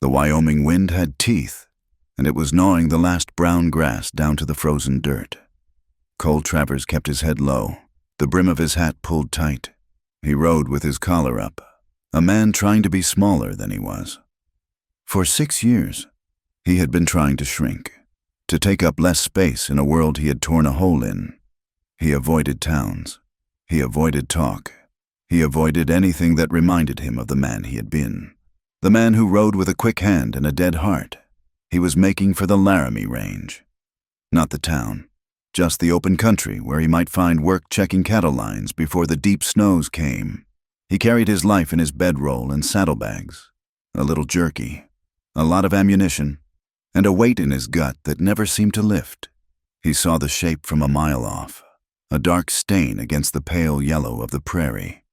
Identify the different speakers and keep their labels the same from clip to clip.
Speaker 1: The Wyoming wind had teeth, and it was gnawing the last brown grass down to the frozen dirt. Cole Travers kept his head low, the brim of his hat pulled tight. He rode with his collar up, a man trying to be smaller than he was. For 6 years, he had been trying to shrink, to take up less space in a world he had torn a hole in. He avoided towns. He avoided talk. He avoided anything that reminded him of the man he had been. The man who rode with a quick hand and a dead heart. He was making for the Laramie Range. Not the town, just the open country where he might find work checking cattle lines before the deep snows came. He carried his life in his bedroll and saddlebags, a little jerky, a lot of ammunition, and a weight in his gut that never seemed to lift. He saw the shape from a mile off, a dark stain against the pale yellow of the prairie.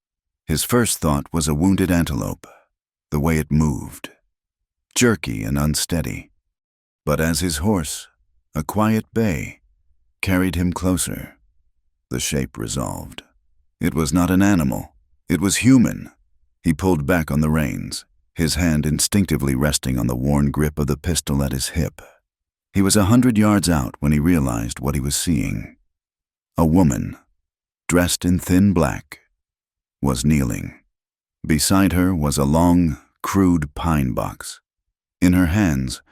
Speaker 1: His first thought was a wounded antelope, the way it moved, jerky and unsteady. But as his horse, a quiet bay, carried him closer, the shape resolved. It was not an animal, it was human. He pulled back on the reins, his hand instinctively resting on the worn grip of the pistol at his hip. He was 100 yards out when he realized what he was seeing. A woman, dressed in thin black, was kneeling. Beside her was a long, crude pine box. In her hands,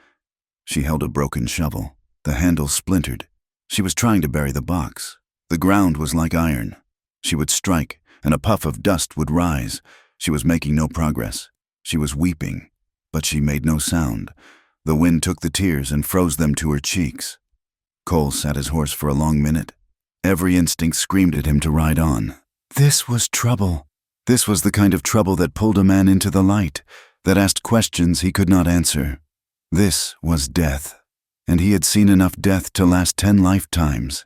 Speaker 1: she held a broken shovel. The handle splintered. She was trying to bury the box. The ground was like iron. She would strike, and a puff of dust would rise. She was making no progress. She was weeping, but she made no sound. The wind took the tears and froze them to her cheeks. Cole sat his horse for a long minute. Every instinct screamed at him to ride on. This was trouble. This was the kind of trouble that pulled a man into the light, that asked questions he could not answer. This was death, and he had seen enough death to last 10 lifetimes.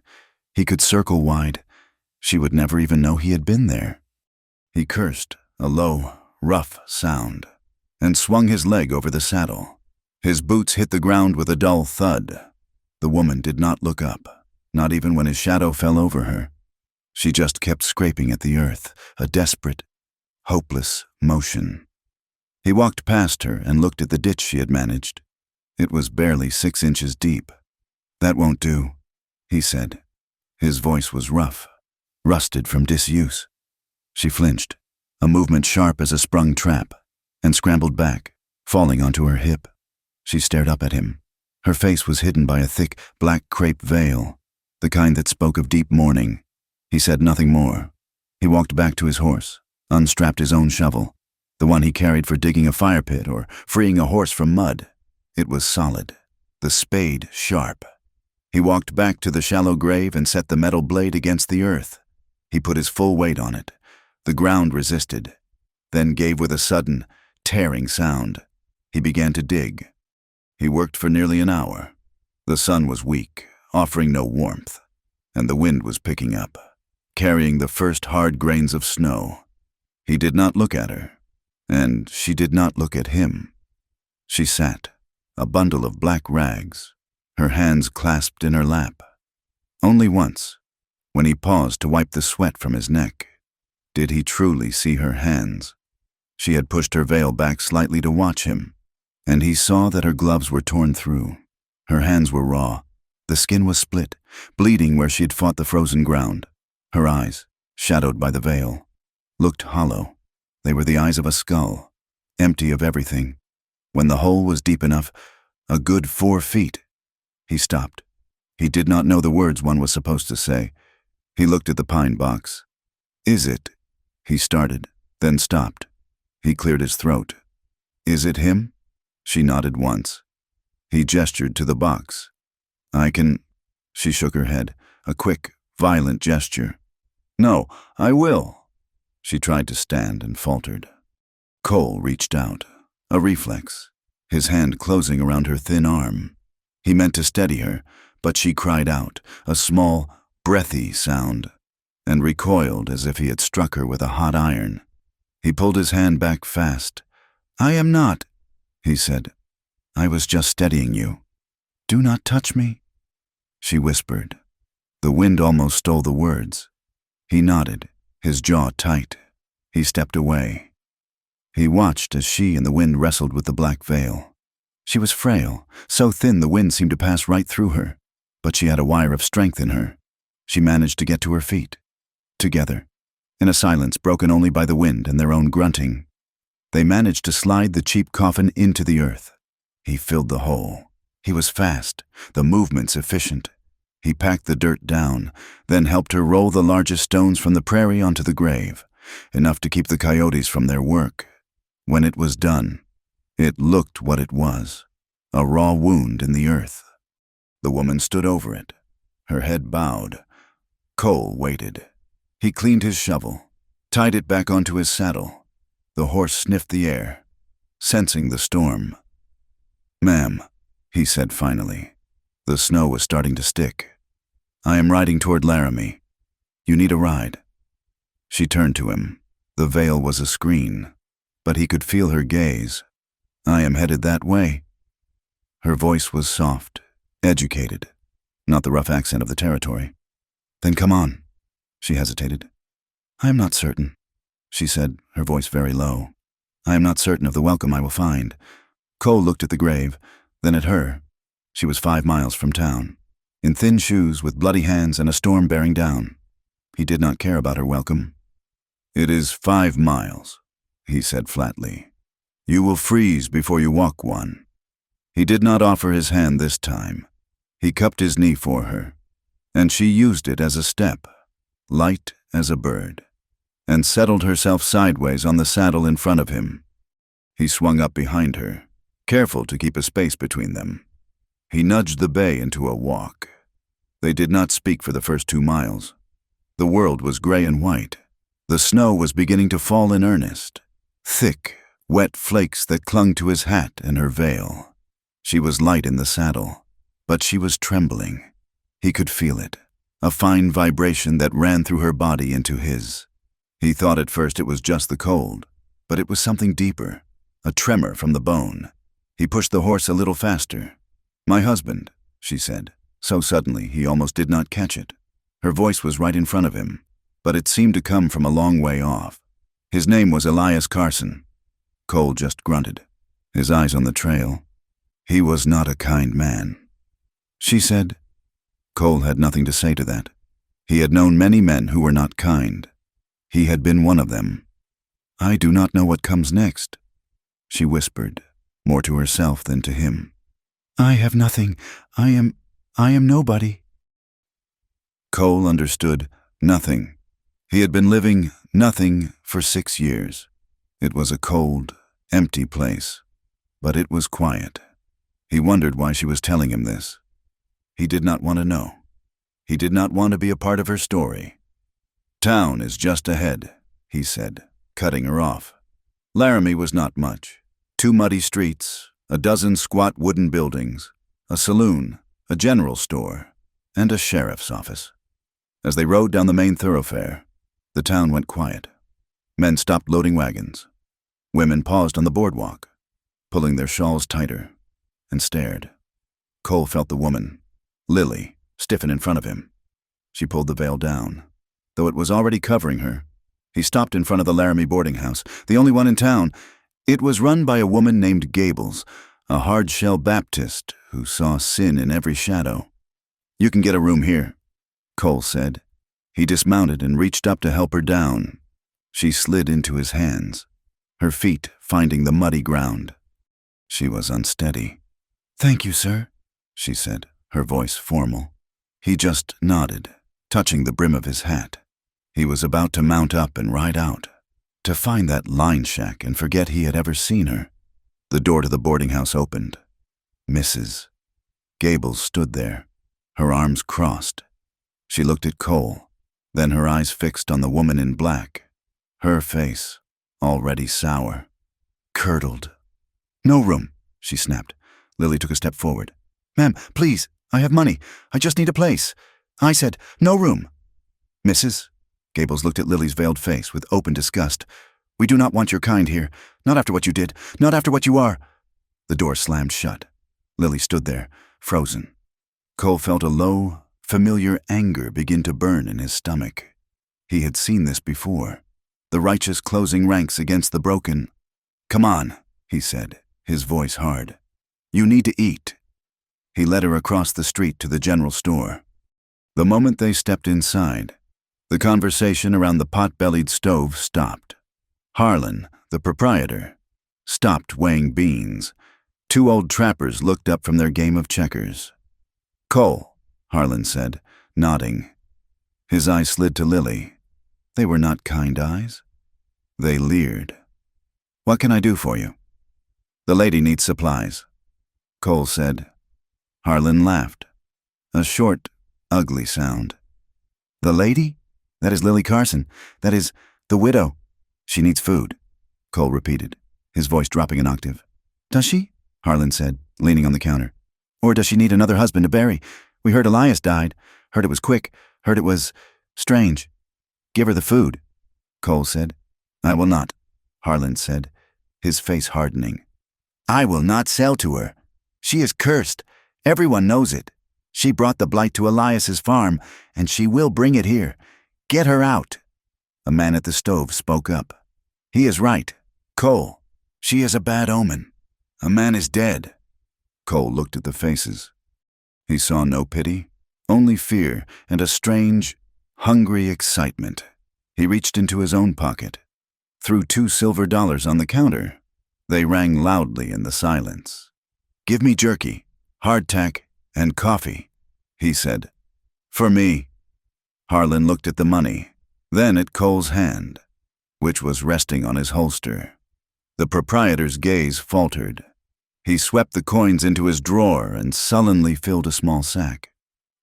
Speaker 1: He could circle wide. She would never even know he had been there. He cursed, a low, rough sound, and swung his leg over the saddle. His boots hit the ground with a dull thud. The woman did not look up, not even when his shadow fell over her. She just kept scraping at the earth, a desperate, hopeless motion. He walked past her and looked at the ditch she had managed. It was barely 6 inches deep. That won't do, he said. His voice was rough, rusted from disuse. She flinched, a movement sharp as a sprung trap, and scrambled back, falling onto her hip. She stared up at him. Her face was hidden by a thick, black crepe veil, the kind that spoke of deep mourning. He said nothing more. He walked back to his horse, unstrapped his own shovel, the one he carried for digging a fire pit or freeing a horse from mud. It was solid, the spade sharp. He walked back to the shallow grave and set the metal blade against the earth. He put his full weight on it. The ground resisted, then gave with a sudden, tearing sound. He began to dig. He worked for nearly an hour. The sun was weak, offering no warmth, and the wind was picking up, carrying the first hard grains of snow. He did not look at her, and she did not look at him. She sat, a bundle of black rags, her hands clasped in her lap. Only once, when he paused to wipe the sweat from his neck, did he truly see her hands. She had pushed her veil back slightly to watch him, and he saw that her gloves were torn through. Her hands were raw. The skin was split, bleeding where she had fought the frozen ground. Her eyes, shadowed by the veil, looked hollow. They were the eyes of a skull, empty of everything. When the hole was deep enough, a good 4 feet, he stopped. He did not know the words one was supposed to say. He looked at the pine box. "Is it?" he started, then stopped. He cleared his throat. "Is it him?" She nodded once. He gestured to the box. "I can—" She shook her head, a quick, violent gesture. "No, I will." She tried to stand and faltered. Cole reached out, a reflex, his hand closing around her thin arm. He meant to steady her, but she cried out, a small, breathy sound, and recoiled as if he had struck her with a hot iron. He pulled his hand back fast. "I am not," he said. "I was just steadying you. Do not touch me," she whispered. The wind almost stole the words. He nodded, his jaw tight. He stepped away. He watched as she and the wind wrestled with the black veil. She was frail, so thin the wind seemed to pass right through her, but she had a wire of strength in her. She managed to get to her feet. Together, in a silence broken only by the wind and their own grunting, they managed to slide the cheap coffin into the earth. He filled the hole. He was fast, the movements efficient. He packed the dirt down, then helped her roll the largest stones from the prairie onto the grave, enough to keep the coyotes from their work. When it was done, it looked what it was, a raw wound in the earth. The woman stood over it, her head bowed. Cole waited. He cleaned his shovel, tied it back onto his saddle. The horse sniffed the air, sensing the storm. "Ma'am," he said finally. The snow was starting to stick. "I am riding toward Laramie. You need a ride." She turned to him. The veil was a screen, but he could feel her gaze. "I am headed that way." Her voice was soft, educated, not the rough accent of the territory. "Then come on." She hesitated. "I am not certain," she said, her voice very low. "I am not certain of the welcome I will find." Cole looked at the grave, then at her. She was 5 miles from town, in thin shoes with bloody hands and a storm bearing down. He did not care about her welcome. "It is 5 miles, he said flatly. "You will freeze before you walk one." He did not offer his hand this time. He cupped his knee for her, and she used it as a step, light as a bird, and settled herself sideways on the saddle in front of him. He swung up behind her, careful to keep a space between them. He nudged the bay into a walk. They did not speak for the first 2 miles. The world was gray and white. The snow was beginning to fall in earnest, thick, wet flakes that clung to his hat and her veil. She was light in the saddle, but she was trembling. He could feel it, a fine vibration that ran through her body into his. He thought at first it was just the cold, but it was something deeper, a tremor from the bone. He pushed the horse a little faster. "My husband," she said, so suddenly he almost did not catch it. Her voice was right in front of him, but it seemed to come from a long way off. His name was Elias Carson. Cole just grunted, his eyes on the trail. He was not a kind man. She said. Cole had nothing to say to that. He had known many men who were not kind. He had been one of them. "I do not know what comes next," she whispered, more to herself than to him. "I have nothing. I am nobody." Cole understood nothing. He had been living nothing for 6 years. It was a cold, empty place, but it was quiet. He wondered why she was telling him this. He did not want to know. He did not want to be a part of her story. "Town is just ahead," he said, cutting her off. Laramie was not much. 2 muddy streets, a dozen squat wooden buildings, a saloon, a general store, and a sheriff's office. As they rode down the main thoroughfare, the town went quiet. Men stopped loading wagons. Women paused on the boardwalk, pulling their shawls tighter, and stared. Cole felt the woman, Lily, stiffen in front of him. She pulled the veil down. Though it was already covering her, he stopped in front of the Laramie boarding house, the only one in town. It was run by a woman named Gables, a hard-shell Baptist who saw sin in every shadow. "You can get a room here," Cole said. He dismounted and reached up to help her down. She slid into his hands, her feet finding the muddy ground. She was unsteady. "Thank you, sir," she said, her voice formal. He just nodded, touching the brim of his hat. He was about to mount up and ride out, to find that line shack and forget he had ever seen her. The door to the boarding house opened. Mrs. Gables stood there, her arms crossed. She looked at Cole, then her eyes fixed on the woman in black, her face already sour, curdled. "No room," she snapped. Lily took a step forward. "Ma'am, please, I have money. I just need a place. I said, no room." "Mrs.?" Gables looked at Lily's veiled face with open disgust. "We do not want your kind here. Not after what you did. Not after what you are." The door slammed shut. Lily stood there, frozen. Cole felt a low, familiar anger begin to burn in his stomach. He had seen this before. The righteous closing ranks against the broken. "Come on," he said, his voice hard. You need to eat." He led her across the street to the general store. The moment they stepped inside, the conversation around the pot-bellied stove stopped. Harlan, the proprietor, stopped weighing beans. Two old trappers looked up from their game of checkers. "Cole," Harlan said, nodding. His eyes slid to Lily. They were not kind eyes. They leered. "What can I do for you?" "The lady needs supplies," Cole said. Harlan laughed. A short, ugly sound. "The lady? That is Lily Carson. That is, the widow. She needs food," Cole repeated, his voice dropping an octave. "Does she?" Harlan said, leaning on the counter. "Or does she need another husband to bury? We heard Elias died. Heard it was quick. Heard it was strange." "Give her the food," Cole said. "I will not," Harlan said, his face hardening. "I will not sell to her. She is cursed. Everyone knows it. She brought the blight to Elias's farm, and she will bring it here. Get her out." A man at the stove spoke up. "He is right. Cole, she is a bad omen. A man is dead." Cole looked at the faces. He saw no pity, only fear and a strange, hungry excitement. He reached into his own pocket, threw $2 silver on the counter. They rang loudly in the silence. "Give me jerky, hardtack, and coffee," he said. "For me." Harlan looked at the money, then at Cole's hand, which was resting on his holster. The proprietor's gaze faltered. He swept the coins into his drawer and sullenly filled a small sack.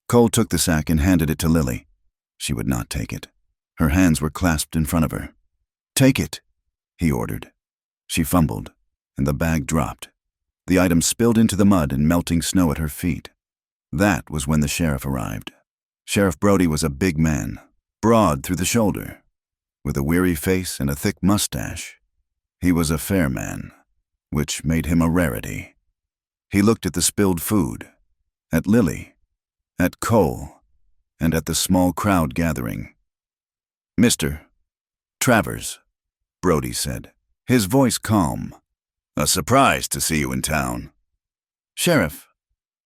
Speaker 1: Cole took the sack and handed it to Lily. She would not take it. Her hands were clasped in front of her. "Take it," he ordered. She fumbled, and the bag dropped. The item spilled into the mud and melting snow at her feet. That was when the sheriff arrived. Sheriff Brody was a big man, broad through the shoulder, with a weary face and a thick mustache. He was a fair man, which made him a rarity. He looked at the spilled food, at Lily, at Cole, and at the small crowd gathering. "Mr. Travers," Brody said, his voice calm. "A surprise to see you in town." "Sheriff."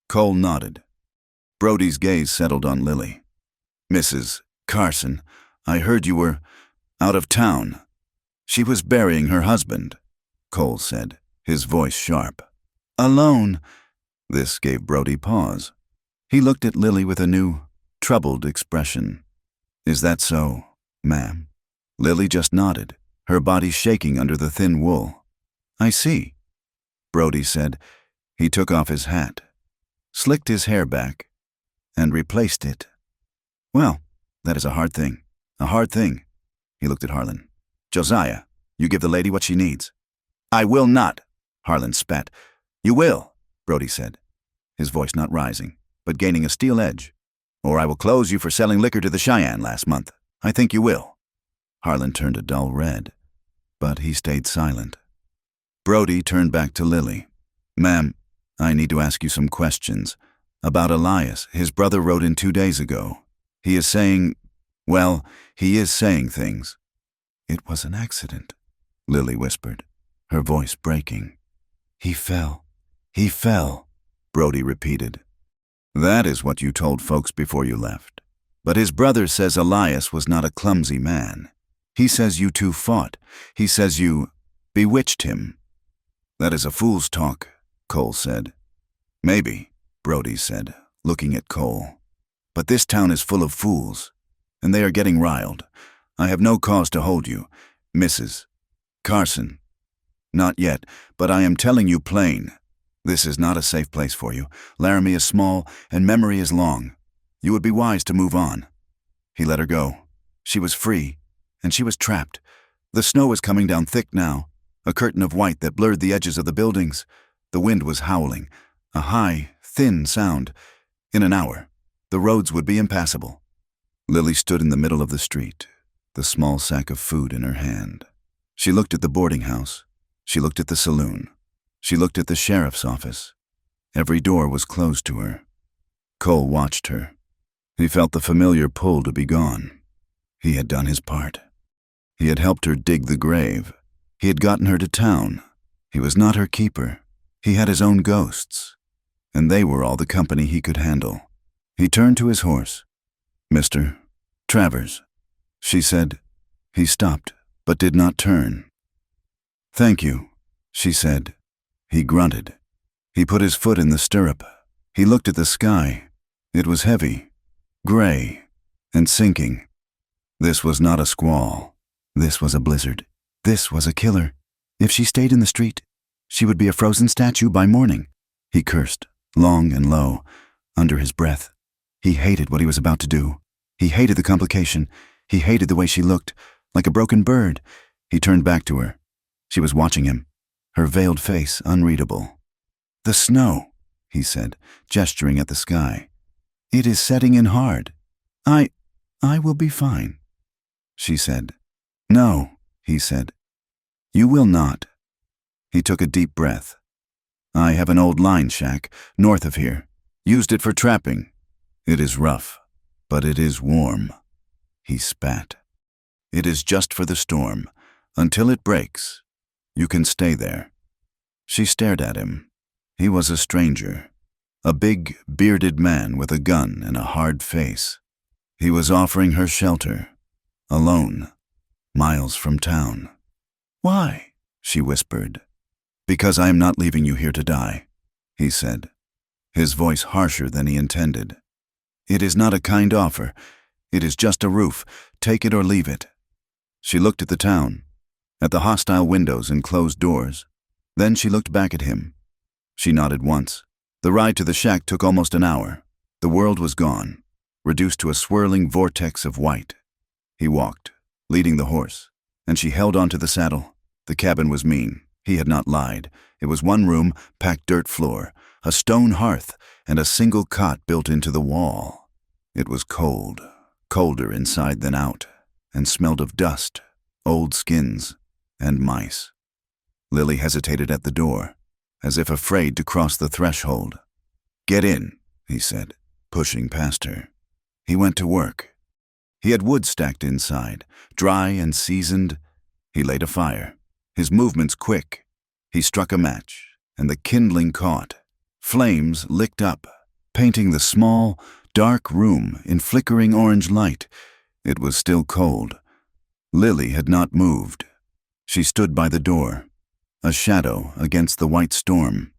Speaker 1: Cole nodded. Brody's gaze settled on Lily. "Mrs. Carson, I heard you were out of town." "She was burying her husband," Cole said, his voice sharp. "Alone." This gave Brody pause. He looked at Lily with a new, troubled expression. "Is that so, ma'am?" Lily just nodded, her body shaking under the thin wool. "I see," Brody said. He took off his hat, slicked his hair back, and replaced it. "Well, that is a hard thing. A hard thing." He looked at Harlan. "Josiah, you give the lady what she needs." "I will not," Harlan spat. "You will," Brody said, his voice not rising, but gaining a steel edge. "Or I will close you for selling liquor to the Cheyenne last month. I think you will." Harlan turned a dull red, but he stayed silent. Brody turned back to Lily. "Ma'am, I need to ask you some questions. About Elias, his brother wrote in 2 days ago. He is saying, well, he is saying things." "It was an accident," Lily whispered, her voice breaking. He fell, Brody repeated. "That is what you told folks before you left. But his brother says Elias was not a clumsy man. He says you two fought. He says you bewitched him." "That is a fool's talk," Cole said. "Maybe," Brody said, looking at Cole. "But this town is full of fools, and they are getting riled. I have no cause to hold you, Mrs. Carson. Not yet, but I am telling you plain. This is not a safe place for you. Laramie is small, and memory is long. You would be wise to move on." He let her go. She was free, and she was trapped. The snow was coming down thick now, a curtain of white that blurred the edges of the buildings. The wind was howling, a high, thin sound. In an hour, the roads would be impassable. Lily stood in the middle of the street, the small sack of food in her hand. She looked at the boarding house. She looked at the saloon. She looked at the sheriff's office. Every door was closed to her. Cole watched her. He felt the familiar pull to be gone. He had done his part. He had helped her dig the grave. He had gotten her to town. He was not her keeper. He had his own ghosts, and they were all the company he could handle. He turned to his horse. "Mr. Travers," she said. He stopped, but did not turn. "Thank you," she said. He grunted. He put his foot in the stirrup. He looked at the sky. It was heavy, gray, and sinking. This was not a squall. This was a blizzard. This was a killer. If she stayed in the street, she would be a frozen statue by morning. He cursed, long and low, under his breath. He hated what he was about to do. He hated the complication. He hated the way she looked, like a broken bird. He turned back to her. She was watching him, her veiled face unreadable. "The snow," he said, gesturing at the sky. "It is setting in hard. I will be fine," she said. "No," he said. "You will not." He took a deep breath. "I have an old line shack north of here. Used it for trapping. It is rough, but it is warm." He spat. "It is just for the storm. Until it breaks, you can stay there." She stared at him. He was a stranger, a big, bearded man with a gun and a hard face. He was offering her shelter, alone, miles from town. "Why?" she whispered. "Because I am not leaving you here to die," he said, his voice harsher than he intended. "It is not a kind offer. It is just a roof. Take it or leave it." She looked at the town, at the hostile windows and closed doors. Then she looked back at him. She nodded once. The ride to the shack took almost an hour. The world was gone, reduced to a swirling vortex of white. He walked, leading the horse, and she held onto the saddle. The cabin was mean. He had not lied. It was one room, packed dirt floor, a stone hearth, and a single cot built into the wall. It was cold, colder inside than out, and smelled of dust, old skins, and mice. Lily hesitated at the door, as if afraid to cross the threshold. "Get in," he said, pushing past her. He went to work. He had wood stacked inside, dry and seasoned. He laid a fire, his movements quick. He struck a match, and the kindling caught. Flames licked up, painting the small, dark room in flickering orange light. It was still cold. Lily had not moved. She stood by the door, a shadow against the white storm.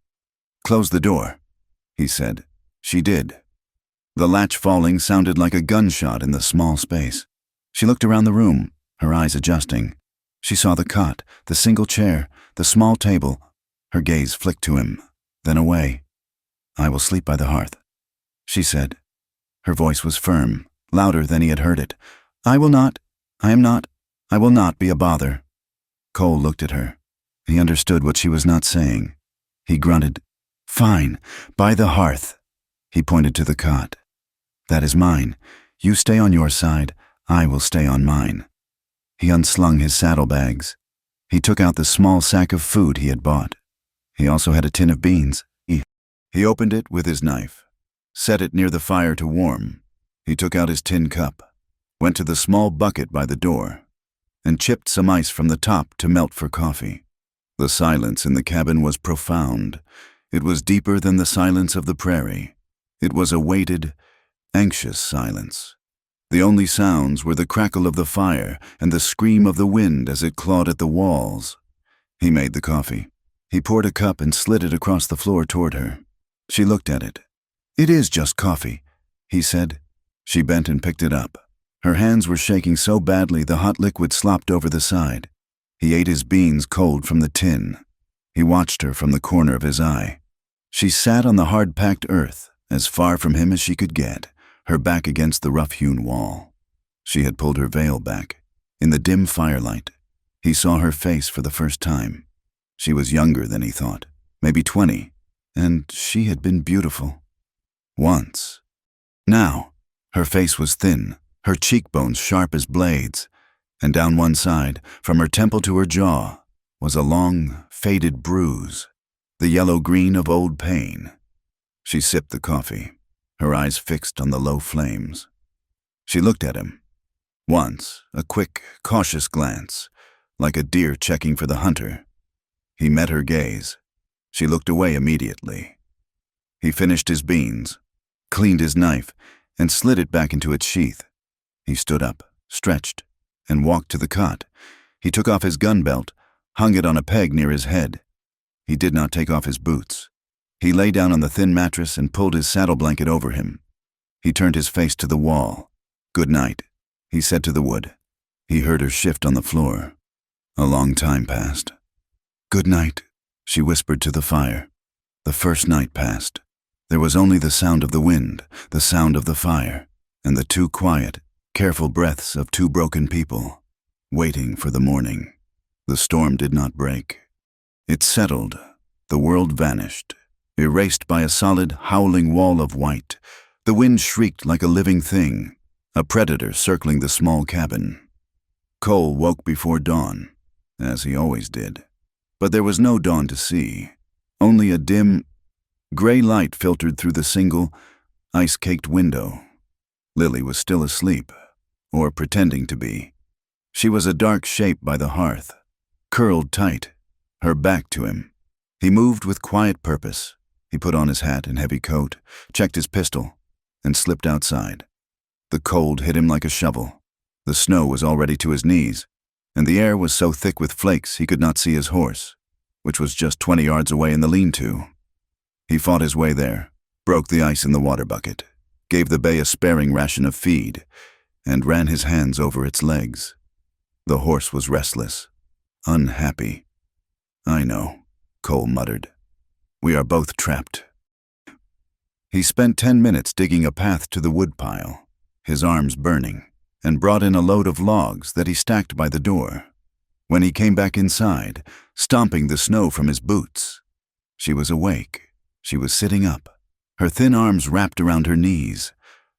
Speaker 1: "Close the door," he said. She did. The latch falling sounded like a gunshot in the small space. She looked around the room, her eyes adjusting. She saw the cot, the single chair, the small table. Her gaze flicked to him, then away. "I will sleep by the hearth," she said. Her voice was firm, louder than he had heard it. I will not be a bother." Cole looked at her. He understood what she was not saying. He grunted. "Fine, by the hearth." He pointed to the cot. "That is mine. You stay on your side. I will stay on mine." He unslung his saddlebags. He took out the small sack of food he had bought. He also had a tin of beans. He opened it with his knife, set it near the fire to warm. He took out his tin cup, went to the small bucket by the door, and chipped some ice from the top to melt for coffee. The silence in the cabin was profound. It was deeper than the silence of the prairie. It was a weighted, anxious silence. The only sounds were the crackle of the fire and the scream of the wind as it clawed at the walls. He made the coffee. He poured a cup and slid it across the floor toward her. She looked at it. "It is just coffee," he said. She bent and picked it up. Her hands were shaking so badly the hot liquid slopped over the side. He ate his beans cold from the tin. He watched her from the corner of his eye. She sat on the hard-packed earth, as far from him as she could get, her back against the rough-hewn wall. She had pulled her veil back. In the dim firelight, he saw her face for the first time. She was younger than he thought, maybe 20, and she had been beautiful. Once. Now, her face was thin, her cheekbones sharp as blades, and down one side, from her temple to her jaw, was a long, faded bruise, the yellow-green of old pain. She sipped the coffee, her eyes fixed on the low flames. She looked at him. Once, a quick, cautious glance, like a deer checking for the hunter. He met her gaze. She looked away immediately. He finished his beans, cleaned his knife, and slid it back into its sheath. He stood up, stretched, and walked to the cot. He took off his gun belt, hung it on a peg near his head. He did not take off his boots. He lay down on the thin mattress and pulled his saddle blanket over him. He turned his face to the wall. "Good night," he said to the wood. He heard her shift on the floor. A long time passed. "Good night," she whispered to the fire. The first night passed. There was only the sound of the wind, the sound of the fire, and the two quiet, careful breaths of two broken people, waiting for the morning. The storm did not break. It settled. The world vanished, erased by a solid, howling wall of white. The wind shrieked like a living thing, a predator circling the small cabin. Cole woke before dawn, as he always did. But there was no dawn to see. Only a dim, gray light filtered through the single, ice-caked window. Lily was still asleep, or pretending to be. She was a dark shape by the hearth, curled tight, her back to him. He moved with quiet purpose. He put on his hat and heavy coat, checked his pistol, and slipped outside. The cold hit him like a shovel. The snow was already to his knees, and the air was so thick with flakes he could not see his horse, which was just 20 yards away in the lean-to. He fought his way there, broke the ice in the water bucket, gave the bay a sparing ration of feed, and ran his hands over its legs. The horse was restless, unhappy. "I know," Cole muttered. "We are both trapped." He spent 10 minutes digging a path to the woodpile, his arms burning, and brought in a load of logs that he stacked by the door. When he came back inside, stomping the snow from his boots, she was awake. She was sitting up, her thin arms wrapped around her knees.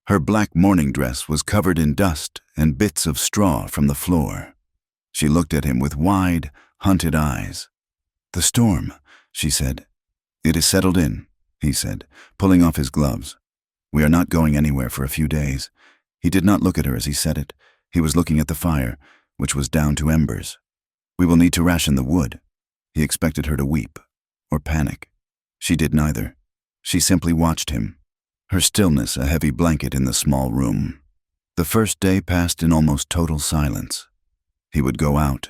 Speaker 1: Her black morning dress was covered in dust and bits of straw from the floor. She looked at him with wide, hunted eyes. "The storm," she said. "It is settled in," he said, pulling off his gloves. "We are not going anywhere for a few days." He did not look at her as he said it. He was looking at the fire, which was down to embers. "We will need to ration the wood." He expected her to weep or panic. She did neither. She simply watched him, her stillness a heavy blanket in the small room. The first day passed in almost total silence. He would go out.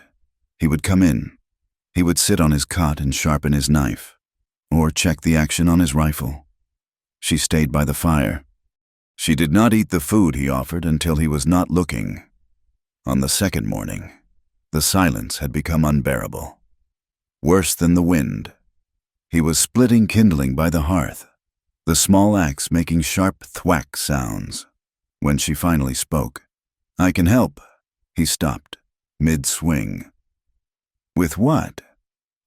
Speaker 1: He would come in. He would sit on his cot and sharpen his knife, or check the action on his rifle. She stayed by the fire. She did not eat the food he offered until he was not looking. On the second morning, the silence had become unbearable. Worse than the wind. He was splitting kindling by the hearth, the small axe making sharp thwack sounds. When she finally spoke, "I can help." He stopped, mid-swing. "With what?"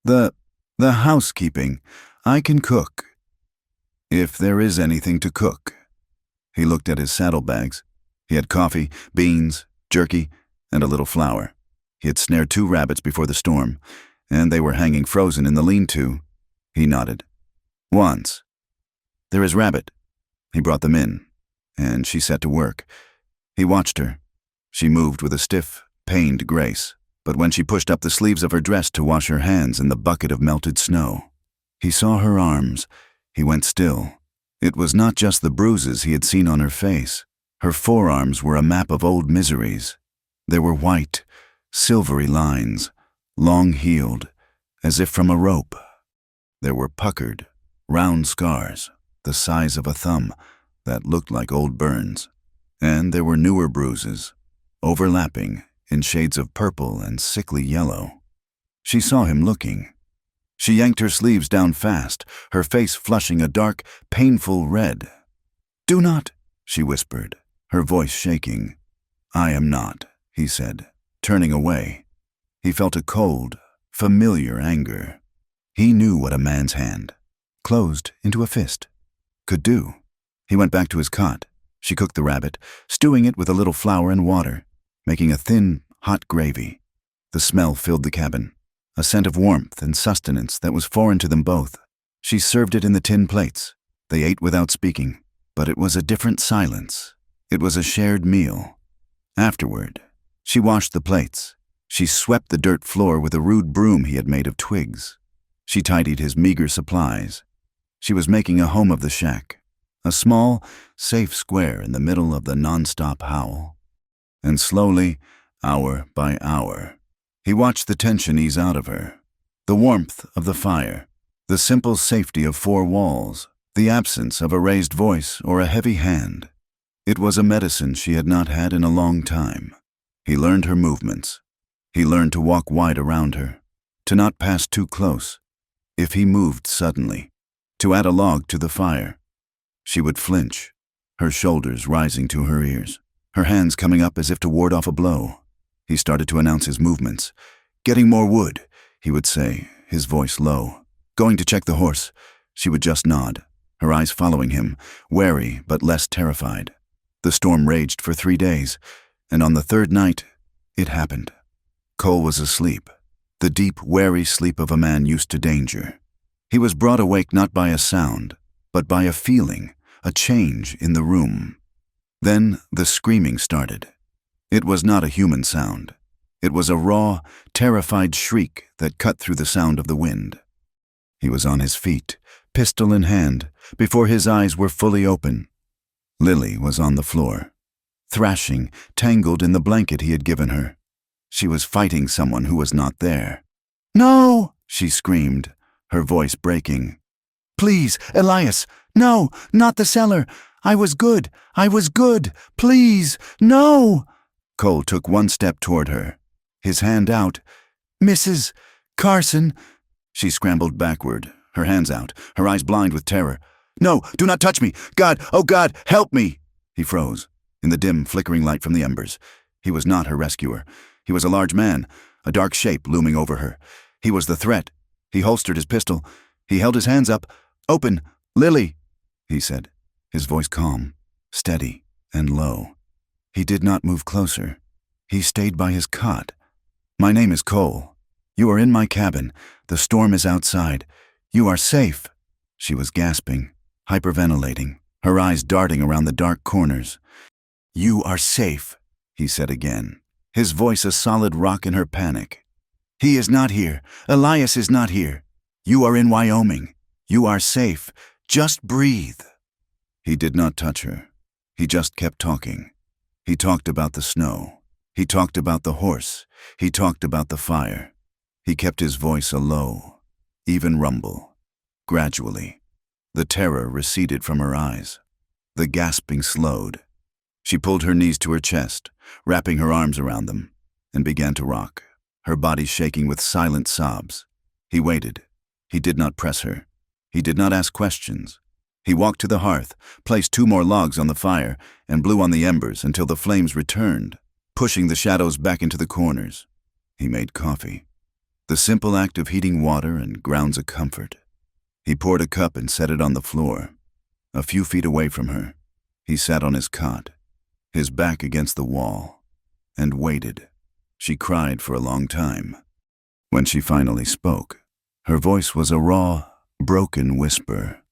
Speaker 1: The housekeeping. I can cook." "If there is anything to cook." He looked at his saddlebags. He had coffee, beans, jerky, and a little flour. He had snared 2 rabbits before the storm, and they were hanging frozen in the lean-to. He nodded. "Once." "There is rabbit." He brought them in, and she set to work. He watched her. She moved with a stiff, pained grace, but when she pushed up the sleeves of her dress to wash her hands in the bucket of melted snow, he saw her arms. He went still. It was not just the bruises he had seen on her face. Her forearms were a map of old miseries. There were white, silvery lines, long-heeled, as if from a rope. There were puckered, round scars, the size of a thumb, that looked like old burns. And there were newer bruises, overlapping, in shades of purple and sickly yellow. She saw him looking. She yanked her sleeves down fast, her face flushing a dark, painful red. "Do not," she whispered, her voice shaking. "I am not," he said, turning away. He felt a cold, familiar anger. He knew what a man's hand, closed into a fist, could do. He went back to his cot. She cooked the rabbit, stewing it with a little flour and water, making a thin, hot gravy. The smell filled the cabin, a scent of warmth and sustenance that was foreign to them both. She served it in the tin plates. They ate without speaking, but it was a different silence. It was a shared meal. Afterward, she washed the plates. She swept the dirt floor with a rude broom he had made of twigs. She tidied his meager supplies. She was making a home of the shack, a small, safe square in the middle of the non-stop howl. And slowly, hour by hour, he watched the tension ease out of her. The warmth of the fire, the simple safety of four walls, the absence of a raised voice or a heavy hand. It was a medicine she had not had in a long time. He learned her movements. He learned to walk wide around her, to not pass too close. If he moved suddenly, to add a log to the fire, she would flinch, her shoulders rising to her ears, her hands coming up as if to ward off a blow. He started to announce his movements. "Getting more wood," he would say, his voice low. "Going to check the horse." She would just nod, her eyes following him, wary but less terrified. The storm raged for 3 days, and on the third night, it happened. Cole was asleep, the deep, wary sleep of a man used to danger. He was brought awake not by a sound, but by a feeling, a change in the room. Then the screaming started. It was not a human sound. It was a raw, terrified shriek that cut through the sound of the wind. He was on his feet, pistol in hand, before his eyes were fully open. Lily was on the floor, thrashing, tangled in the blanket he had given her. She was fighting someone who was not there. "No!" she screamed, her voice breaking. "Please, Elias! No, not the cellar! I was good! I was good! Please, no!" Cole took one step toward her, his hand out. "Mrs. Carson!" She scrambled backward, her hands out, her eyes blind with terror. "No, do not touch me! God, oh God, help me!" He froze, in the dim, flickering light from the embers. He was not her rescuer. He was a large man, a dark shape looming over her. He was the threat. He holstered his pistol. He held his hands up. "Open! Lily!" he said, his voice calm, steady, and low. He did not move closer. He stayed by his cot. "My name is Cole. You are in my cabin. The storm is outside. You are safe." She was gasping, hyperventilating, her eyes darting around the dark corners. "You are safe," he said again, his voice a solid rock in her panic. "He is not here. Elias is not here. You are in Wyoming. You are safe. Just breathe." He did not touch her. He just kept talking. He talked about the snow. He talked about the horse. He talked about the fire. He kept his voice a low, even rumble. Gradually, the terror receded from her eyes. The gasping slowed. She pulled her knees to her chest, wrapping her arms around them, and began to rock, her body shaking with silent sobs. He waited. He did not press her. He did not ask questions. He walked to the hearth, placed 2 more logs on the fire, and blew on the embers until the flames returned, pushing the shadows back into the corners. He made coffee. The simple act of heating water and grounds a comfort. He poured a cup and set it on the floor. A few feet away from her, he sat on his cot, his back against the wall, and waited. She cried for a long time. When she finally spoke, her voice was a raw, broken whisper.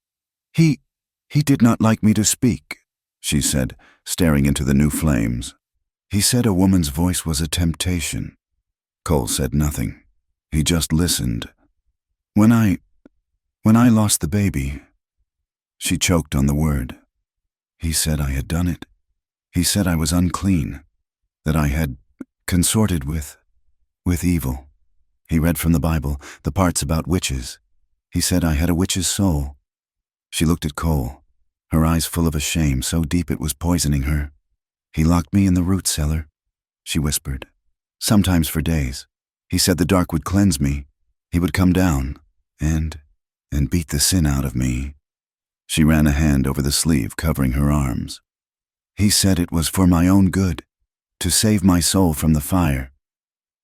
Speaker 1: He did not like me to speak," she said, staring into the new flames. "He said a woman's voice was a temptation." Cole said nothing. He just listened. When I lost the baby," she choked on the word. "He said I had done it. He said I was unclean, that I had consorted with evil. He read from the Bible, the parts about witches. He said I had a witch's soul." She looked at Cole, her eyes full of a shame so deep it was poisoning her. "He locked me in the root cellar," she whispered, "sometimes for days. He said the dark would cleanse me. He would come down and beat the sin out of me." She ran a hand over the sleeve covering her arms. "He said it was for my own good, to save my soul from the fire."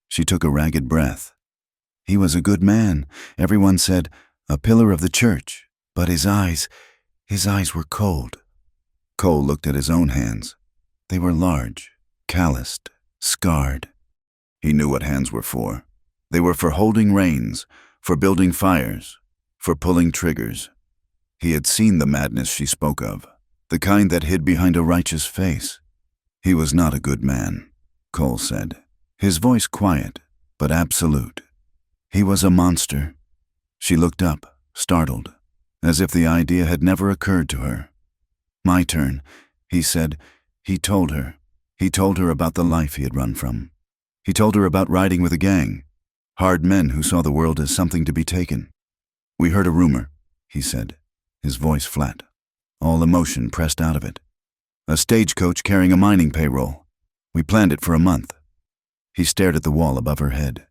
Speaker 1: She took a ragged breath. "He was a good man," everyone said, "a pillar of the church, but his eyes were cold." Cole looked at his own hands. They were large, calloused, scarred. He knew what hands were for. They were for holding reins, for building fires, for pulling triggers. He had seen the madness she spoke of, the kind that hid behind a righteous face. He was not a good man, Cole said, his voice quiet but absolute. He was a monster. She looked up, startled, as if the idea had never occurred to her. "My turn," he said. He told her. He told her about the life he had run from. He told her about riding with a gang, hard men who saw the world as something to be taken. "We heard a rumor," he said, his voice flat, all emotion pressed out of it. "A stagecoach carrying a mining payroll. We planned it for a month." He stared at the wall above her head,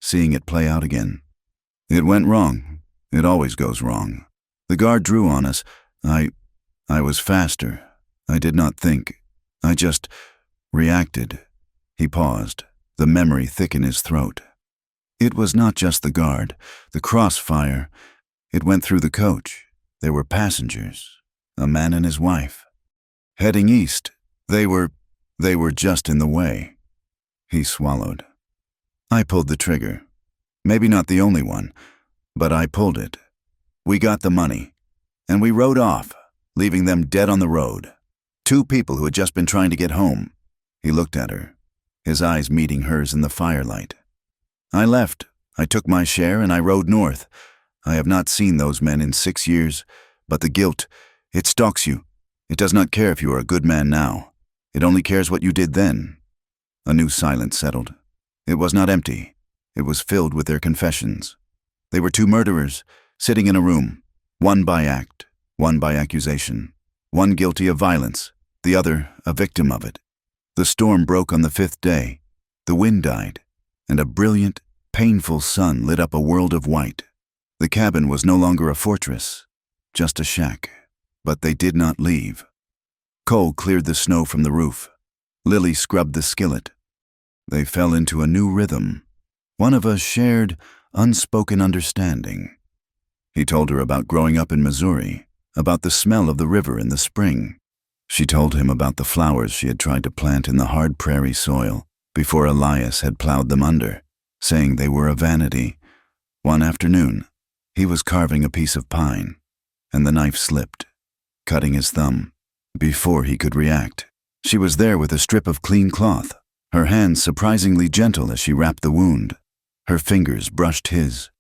Speaker 1: seeing it play out again. "It went wrong. It always goes wrong. The guard drew on us. I was faster. I did not think. I just reacted." He paused, the memory thick in his throat. It was not just the guard, the crossfire. It went through the coach. There were passengers, a man and his wife. Heading east, they were just in the way. He swallowed. "I pulled the trigger. Maybe not the only one, but I pulled it. We got the money, and we rode off, leaving them dead on the road. 2 people who had just been trying to get home." He looked at her, his eyes meeting hers in the firelight. "I left. I took my share and I rode north. I have not seen those men in 6 years, but the guilt, it stalks you. It does not care if you are a good man now. It only cares what you did then." A new silence settled. It was not empty. It was filled with their confessions. They were 2 murderers, sitting in a room, one by act, one by accusation, one guilty of violence, the other a victim of it. The storm broke on the 5th day. The wind died, and a brilliant, painful sun lit up a world of white. The cabin was no longer a fortress, just a shack, but they did not leave. Cole cleared the snow from the roof. Lily scrubbed the skillet. They fell into a new rhythm, one of a shared, unspoken understanding. He told her about growing up in Missouri, about the smell of the river in the spring. She told him about the flowers she had tried to plant in the hard prairie soil before Elias had plowed them under, saying they were a vanity. One afternoon, he was carving a piece of pine, and the knife slipped, cutting his thumb. Before he could react, she was there with a strip of clean cloth, her hands surprisingly gentle as she wrapped the wound. Her fingers brushed his.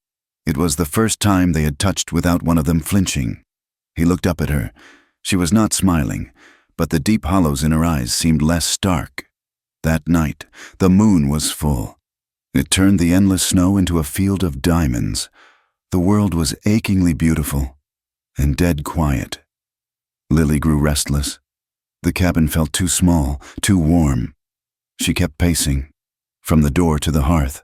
Speaker 1: It was the first time they had touched without one of them flinching. He looked up at her. She was not smiling, but the deep hollows in her eyes seemed less stark. That night, the moon was full. It turned the endless snow into a field of diamonds. The world was achingly beautiful and dead quiet. Lily grew restless. The cabin felt too small, too warm. She kept pacing, from the door to the hearth.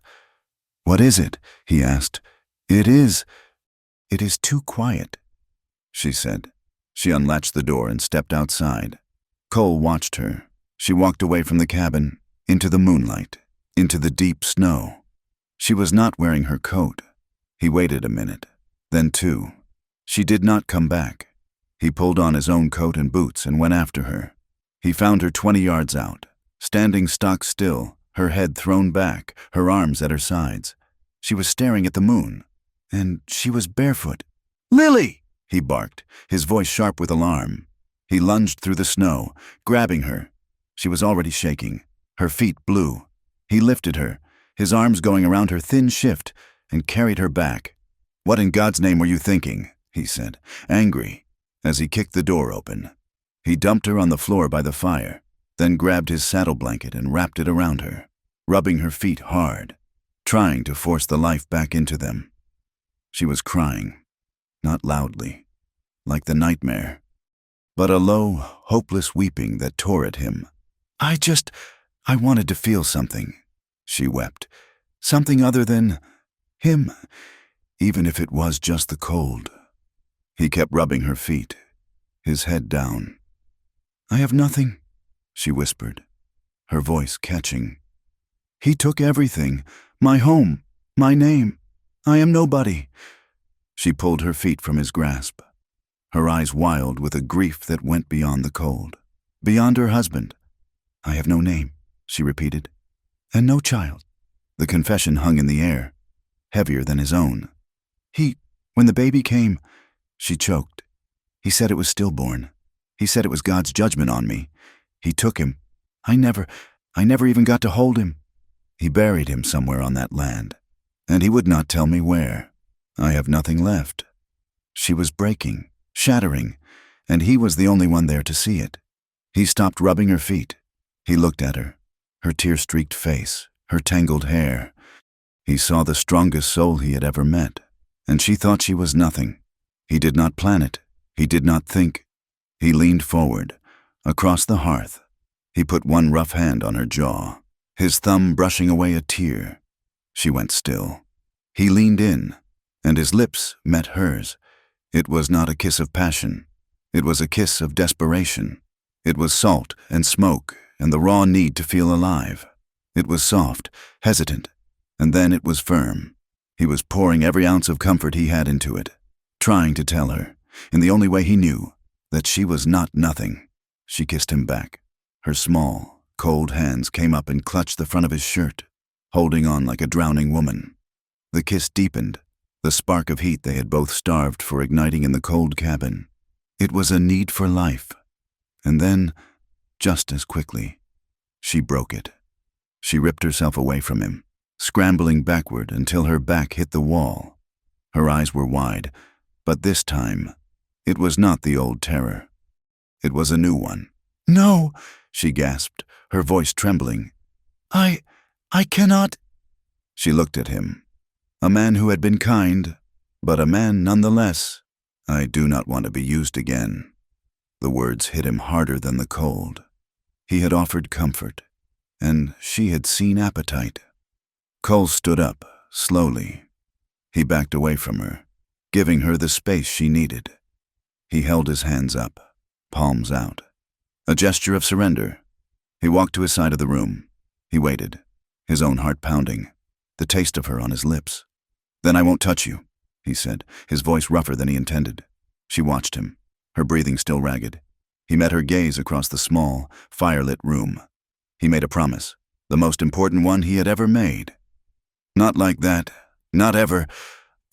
Speaker 1: "What is it?" he asked. It is too quiet," she said. She unlatched the door and stepped outside. Cole watched her. She walked away from the cabin, into the moonlight, into the deep snow. She was not wearing her coat. He waited a minute, then 2. She did not come back. He pulled on his own coat and boots and went after her. He found her 20 yards out, standing stock still, her head thrown back, her arms at her sides. She was staring at the moon, and she was barefoot. "Lily!" he barked, his voice sharp with alarm. He lunged through the snow, grabbing her. She was already shaking. Her feet blew. He lifted her, his arms going around her thin shift, and carried her back. "What in God's name were you thinking?" he said, angry, as he kicked the door open. He dumped her on the floor by the fire, then grabbed his saddle blanket and wrapped it around her, rubbing her feet hard, trying to force the life back into them. She was crying, not loudly, like the nightmare, but a low, hopeless weeping that tore at him. I wanted to feel something," she wept. "Something other than him, even if it was just the cold." He kept rubbing her feet, his head down. "I have nothing," she whispered, her voice catching. "He took everything, my home, my name. I am nobody." She pulled her feet from his grasp, her eyes wild with a grief that went beyond the cold, beyond her husband. "I have no name," she repeated, "and no child." The confession hung in the air, heavier than his own. When the baby came," she choked. "He said it was stillborn. He said it was God's judgment on me. He took him. I never even got to hold him. He buried him somewhere on that land, and he would not tell me where. I have nothing left. She was breaking, shattering, and he was the only one there to see it. He stopped rubbing her feet. He looked at her tear-streaked face, her tangled hair. He saw the strongest soul he had ever met, and she thought she was nothing. He did not plan it. He did not think. He leaned forward, across the hearth. He put one rough hand on her jaw, his thumb brushing away a tear. She went still. He leaned in, and his lips met hers. It was not a kiss of passion. It was a kiss of desperation. It was salt and smoke and the raw need to feel alive. It was soft, hesitant, and then it was firm. He was pouring every ounce of comfort he had into it, trying to tell her, in the only way he knew, that she was not nothing. She kissed him back. Her small, cold hands came up and clutched the front of his shirt, holding on like a drowning woman. The kiss deepened, the spark of heat they had both starved for igniting in the cold cabin. It was a need for life. And then, just as quickly, she broke it. She ripped herself away from him, scrambling backward until her back hit the wall. Her eyes were wide, but this time, it was not the old terror. It was a new one. "No," she gasped, her voice trembling. I cannot." She looked at him. A man who had been kind, but a man nonetheless. "I do not want to be used again." The words hit him harder than the cold. He had offered comfort, and she had seen appetite. Cole stood up, slowly. He backed away from her, giving her the space she needed. He held his hands up, palms out. A gesture of surrender. He walked to his side of the room. He waited, his own heart pounding, the taste of her on his lips. "Then I won't touch you," he said, his voice rougher than he intended. She watched him, her breathing still ragged. He met her gaze across the small, firelit room. He made a promise, the most important one he had ever made. "Not like that, not ever,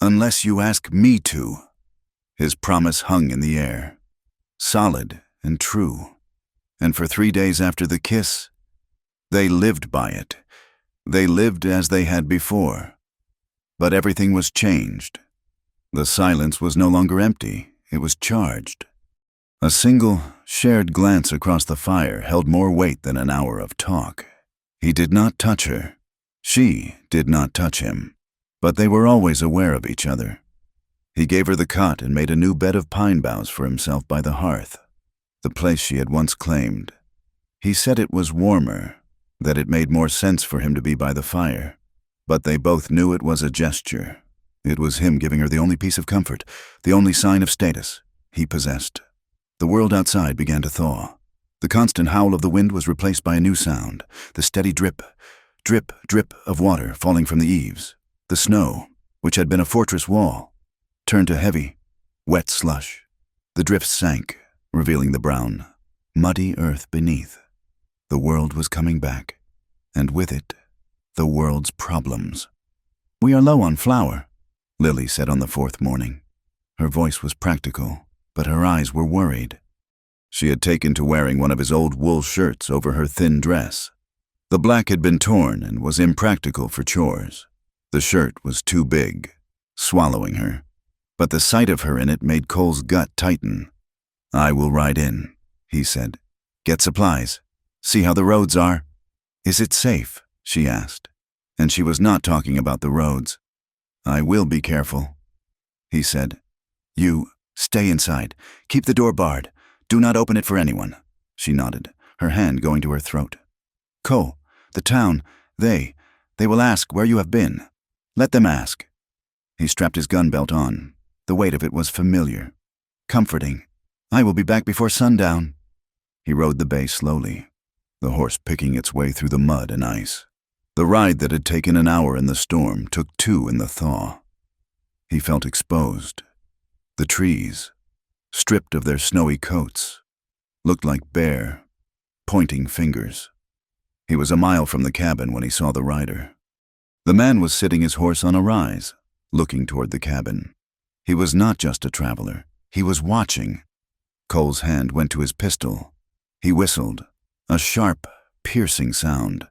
Speaker 1: unless you ask me to." His promise hung in the air, solid and true. And for 3 days after the kiss, they lived by it. They lived as they had before. But everything was changed. The silence was no longer empty, it was charged. A single, shared glance across the fire held more weight than an hour of talk. He did not touch her. She did not touch him. But they were always aware of each other. He gave her the cot and made a new bed of pine boughs for himself by the hearth, the place she had once claimed. He said it was warmer, that it made more sense for him to be by the fire. But they both knew it was a gesture. It was him giving her the only piece of comfort, the only sign of status he possessed. The world outside began to thaw. The constant howl of the wind was replaced by a new sound, the steady drip, drip, drip of water falling from the eaves. The snow, which had been a fortress wall, turned to heavy, wet slush. The drifts sank, revealing the brown, muddy earth beneath. The world was coming back, and with it, the world's problems. "We are low on flour," Lily said on the 4th morning. Her voice was practical, but her eyes were worried. She had taken to wearing one of his old wool shirts over her thin dress. The black had been torn and was impractical for chores. The shirt was too big, swallowing her. But the sight of her in it made Cole's gut tighten. "I will ride in," he said. "Get supplies. See how the roads are." "Is it safe?" she asked. And she was not talking about the roads. "I will be careful," he said. "You, stay inside. Keep the door barred. Do not open it for anyone." She nodded, her hand going to her throat. "Cole, the town, they will ask where you have been. Let them ask." He strapped his gun belt on. The weight of it was familiar, comforting. "I will be back before sundown." He rode the bay slowly, the horse picking its way through the mud and ice. The ride that had taken an hour in the storm took 2 in the thaw. He felt exposed. The trees, stripped of their snowy coats, looked like bare, pointing fingers. He was a mile from the cabin when he saw the rider. The man was sitting his horse on a rise, looking toward the cabin. He was not just a traveler. He was watching. Cole's hand went to his pistol. He whistled, a sharp, piercing sound.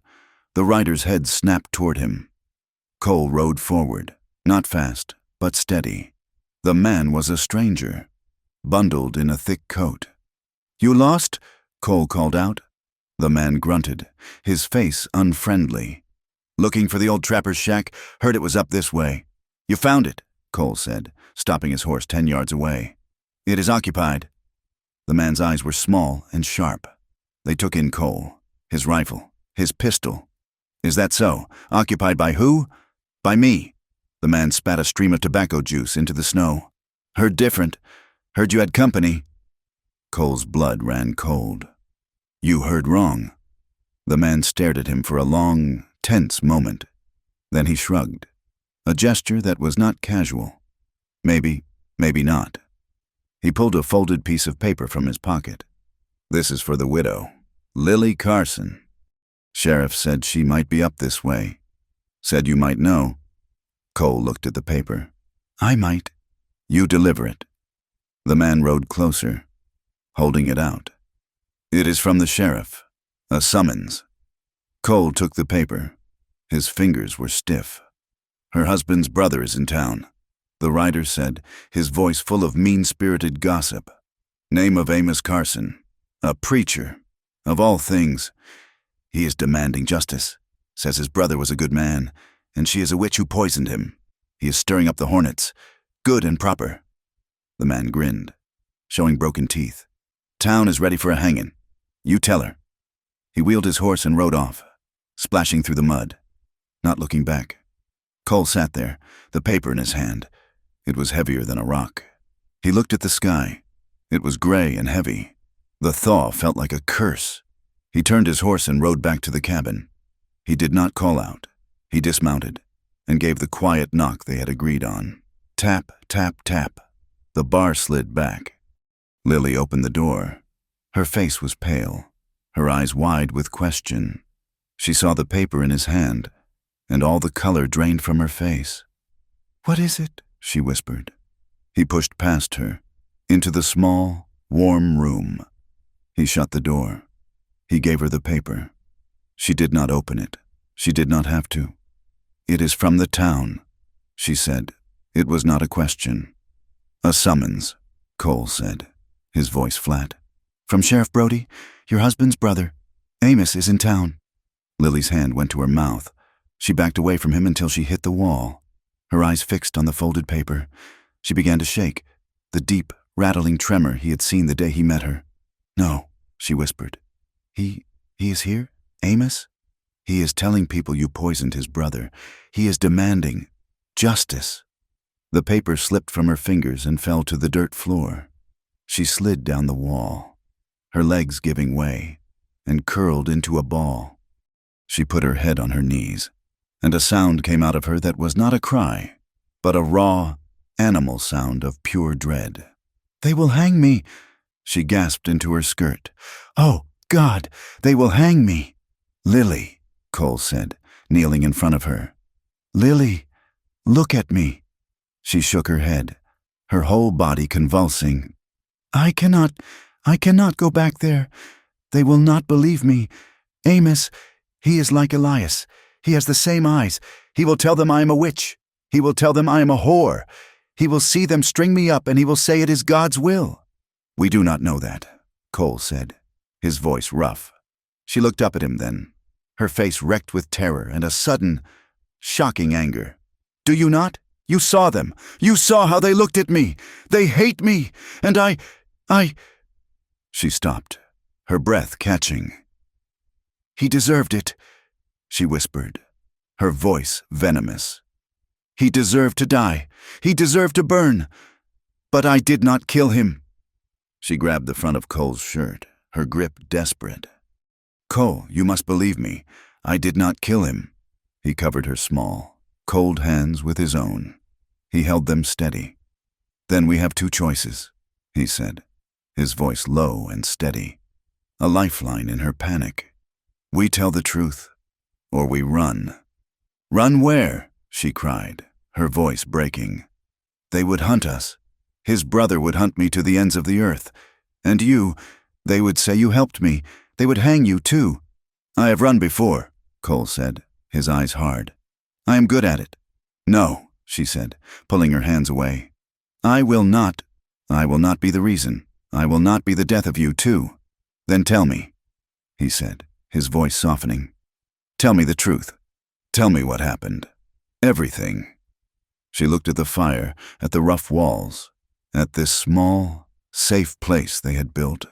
Speaker 1: The rider's head snapped toward him. Cole rode forward, not fast, but steady. The man was a stranger, bundled in a thick coat. "You lost?" Cole called out. The man grunted, his face unfriendly. "Looking for the old trapper's shack? Heard it was up this way." "You found it," Cole said, stopping his horse 10 yards away. "It is occupied." The man's eyes were small and sharp. They took in Cole, his rifle, his pistol. "Is that so? Occupied by who?" "By me." The man spat a stream of tobacco juice into the snow. "Heard different. Heard you had company." Cole's blood ran cold. "You heard wrong." The man stared at him for a long, tense moment. Then he shrugged, a gesture that was not casual. Maybe, maybe not. He pulled a folded piece of paper from his pocket. "This is for the widow, Lily Carson. Sheriff said she might be up this way. Said you might know." Cole looked at the paper. "I might." "You deliver it." The man rode closer, holding it out. "It is from the sheriff. A summons." Cole took the paper. His fingers were stiff. "Her husband's brother is in town," the writer said, his voice full of mean-spirited gossip. "Name of Amos Carson. A preacher. Of all things. He is demanding justice. Says his brother was a good man, and she is a witch who poisoned him. He is stirring up the hornets. Good and proper." The man grinned, showing broken teeth. "Town is ready for a hanging. You tell her." He wheeled his horse and rode off, splashing through the mud, not looking back. Cole sat there, the paper in his hand. It was heavier than a rock. He looked at the sky. It was gray and heavy. The thaw felt like a curse. He turned his horse and rode back to the cabin. He did not call out. He dismounted and gave the quiet knock they had agreed on. Tap, tap, tap. The bar slid back. Lily opened the door. Her face was pale, her eyes wide with question. She saw the paper in his hand, and all the color drained from her face. "What is it?" she whispered. He pushed past her, into the small, warm room. He shut the door. He gave her the paper. She did not open it. She did not have to. "It is from the town," she said. It was not a question. "A summons," Cole said, his voice flat. "From Sheriff Brody, your husband's brother. Amos is in town." Lily's hand went to her mouth. She backed away from him until she hit the wall, her eyes fixed on the folded paper. She began to shake, the deep, rattling tremor he had seen the day he met her. "No," she whispered. He is here? Amos? He is telling people you poisoned his brother. He is demanding justice." The paper slipped from her fingers and fell to the dirt floor. She slid down the wall, her legs giving way, and curled into a ball. She put her head on her knees, and a sound came out of her that was not a cry, but a raw, animal sound of pure dread. "They will hang me," she gasped into her skirt. "Oh, God, they will hang me." "Lily," Cole said, kneeling in front of her. "Lily, look at me." She shook her head, her whole body convulsing. I cannot go back there. They will not believe me. Amos, he is like Elias. He has the same eyes. He will tell them I am a witch. He will tell them I am a whore. He will see them string me up, and he will say it is God's will." "We do not know that," Cole said, his voice rough. She looked up at him then, her face wrecked with terror and a sudden, shocking anger. "Do you not? You saw them. You saw how they looked at me. They hate me, and I... She stopped, her breath catching. "He deserved it," she whispered, her voice venomous. "He deserved to die. He deserved to burn. But I did not kill him." She grabbed the front of Cole's shirt, her grip desperate. "Cole, you must believe me. I did not kill him." He covered her small, cold hands with his own. He held them steady. "Then we have two choices," he said, his voice low and steady, a lifeline in her panic. "We tell the truth, or we run." "Run where?" she cried, her voice breaking. "They would hunt us. His brother would hunt me to the ends of the earth. And you, they would say you helped me. They would hang you, too." "I have run before," Cole said, his eyes hard. "I am good at it." "No," she said, pulling her hands away. I will not be the reason. I will not be the death of you, too. Then tell me, he said, his voice softening. Tell me the truth. Tell me what happened. Everything. She looked at the fire, at the rough walls, at this small, safe place they had built.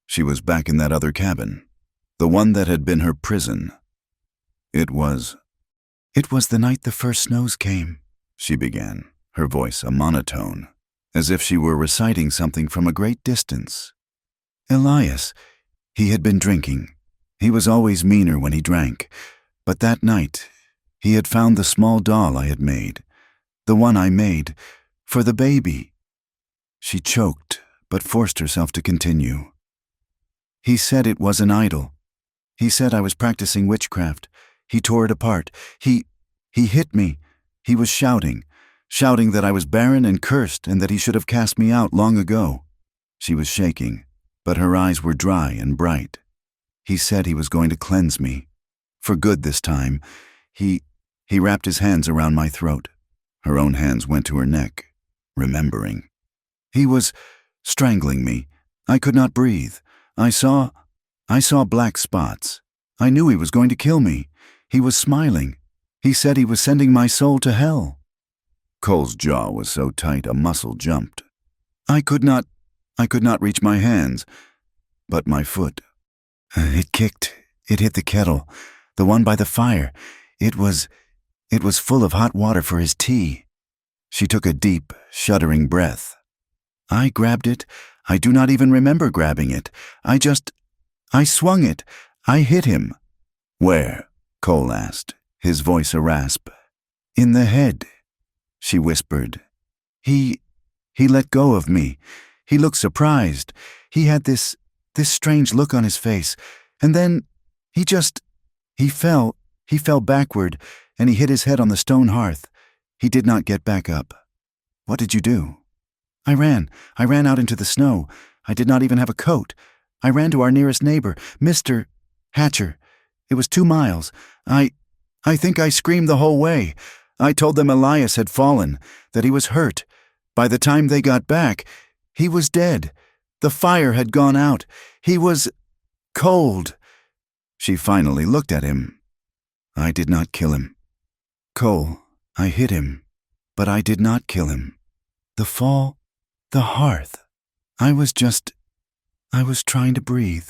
Speaker 1: She was back in that other cabin, the one that had been her prison. It was the night the first snows came, she began, her voice a monotone, as if she were reciting something from a great distance. Elias, he had been drinking. He was always meaner when he drank, but that night he had found the small doll I had made, the one I made for the baby. She choked, but forced herself to continue. He said it was an idol. He said I was practicing witchcraft. He tore it apart. He hit me. He was shouting that I was barren and cursed and that he should have cast me out long ago. She was shaking, but her eyes were dry and bright. He said he was going to cleanse me. For good this time. He wrapped his hands around my throat. Her own hands went to her neck, remembering. He was strangling me. I could not breathe. I saw black spots. I knew he was going to kill me. He was smiling. He said he was sending my soul to hell. Cole's jaw was so tight a muscle jumped. I could not reach my hands, but my foot. It kicked. It hit the kettle, the one by the fire. It was full of hot water for his tea. She took a deep, shuddering breath. I grabbed it. I do not even remember grabbing it. I swung it. I hit him. Where? Cole asked, his voice a rasp. In the head, she whispered. He let go of me. He looked surprised. He had this strange look on his face. And then he fell backward, and he hit his head on the stone hearth. He did not get back up. What did you do? I ran out into the snow. I did not even have a coat. I ran to our nearest neighbor, Mr. Hatcher. It was 2 miles. I think I screamed the whole way. I told them Elias had fallen, that he was hurt. By the time they got back, he was dead. The fire had gone out. He was cold. She finally looked at him. I did not kill him. Cole, I hit him, but I did not kill him. The fall, the hearth. I was trying to breathe.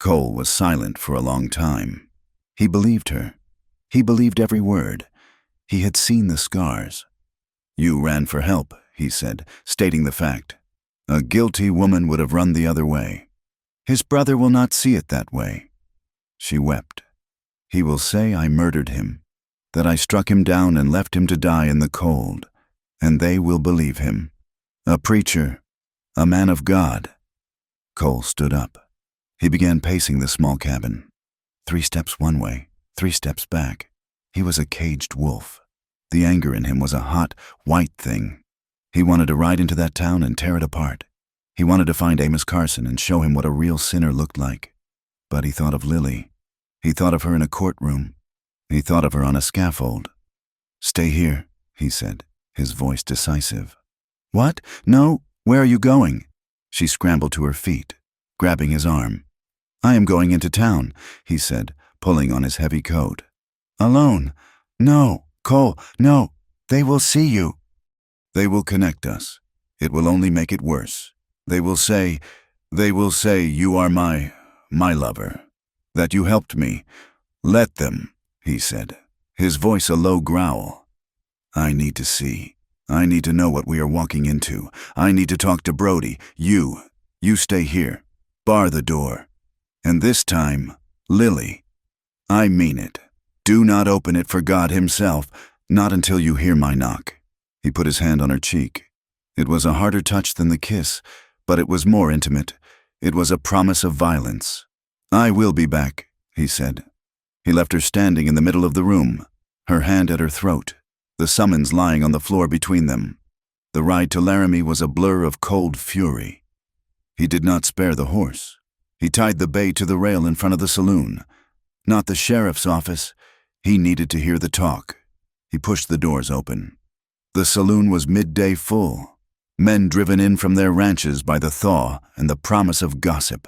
Speaker 1: Cole was silent for a long time. He believed her. He believed every word. He had seen the scars. You ran for help, he said, stating the fact. A guilty woman would have run the other way. His brother will not see it that way. She wept. He will say I murdered him, that I struck him down and left him to die in the cold, and they will believe him. A preacher, a man of God. Cole stood up. He began pacing the small cabin. 3 steps one way, 3 steps back. He was a caged wolf. The anger in him was a hot, white thing. He wanted to ride into that town and tear it apart. He wanted to find Amos Carson and show him what a real sinner looked like. But he thought of Lily. He thought of her in a courtroom. He thought of her on a scaffold. Stay here, he said, his voice decisive. What? No, where are you going? She scrambled to her feet, grabbing his arm. I am going into town, he said, pulling on his heavy coat. Alone? No, Cole, no. They will see you. They will connect us. It will only make it worse. They will say you are my lover, that you helped me. Let them, he said, his voice a low growl. I need to see. I need to know what we are walking into. I need to talk to Brody. You stay here. Bar the door. And this time, Lily, I mean it. Do not open it for God himself, not until you hear my knock. He put his hand on her cheek. It was a harder touch than the kiss, but it was more intimate. It was a promise of violence. I will be back, he said. He left her standing in the middle of the room, her hand at her throat, the summons lying on the floor between them. The ride to Laramie was a blur of cold fury. He did not spare the horse. He tied the bay to the rail in front of the saloon. Not the sheriff's office. He needed to hear the talk. He pushed the doors open. The saloon was midday full, men driven in from their ranches by the thaw and the promise of gossip.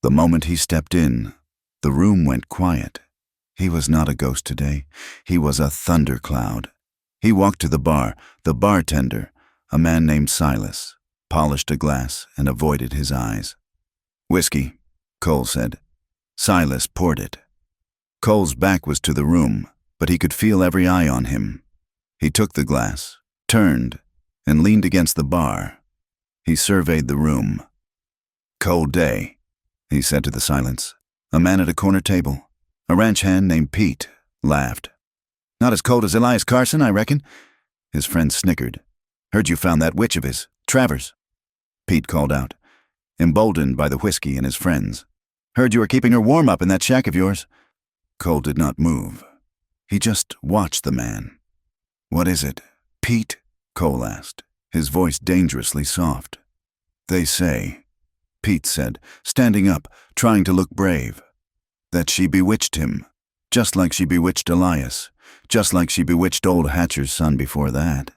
Speaker 1: The moment he stepped in, the room went quiet. He was not a ghost today. He was a thundercloud. He walked to the bar. The bartender, a man named Silas, polished a glass and avoided his eyes. "Whiskey," Cole said. Silas poured it. Cole's back was to the room, but he could feel every eye on him. He took the glass, turned, and leaned against the bar. He surveyed the room. "Cold day," he said to the silence. A man at a corner table, a ranch hand named Pete, laughed. "Not as cold as Elias Carson, I reckon." His friend snickered. "Heard you found that witch of his, Travers," Pete called out, emboldened by the whiskey and his friends. "Heard you were keeping her warm up in that shack of yours." Cole did not move. He just watched the man. "What is it, Pete?" Cole asked, his voice dangerously soft. "They say," Pete said, standing up, trying to look brave, "that she bewitched him, just like she bewitched Elias, just like she bewitched old Hatcher's son before that.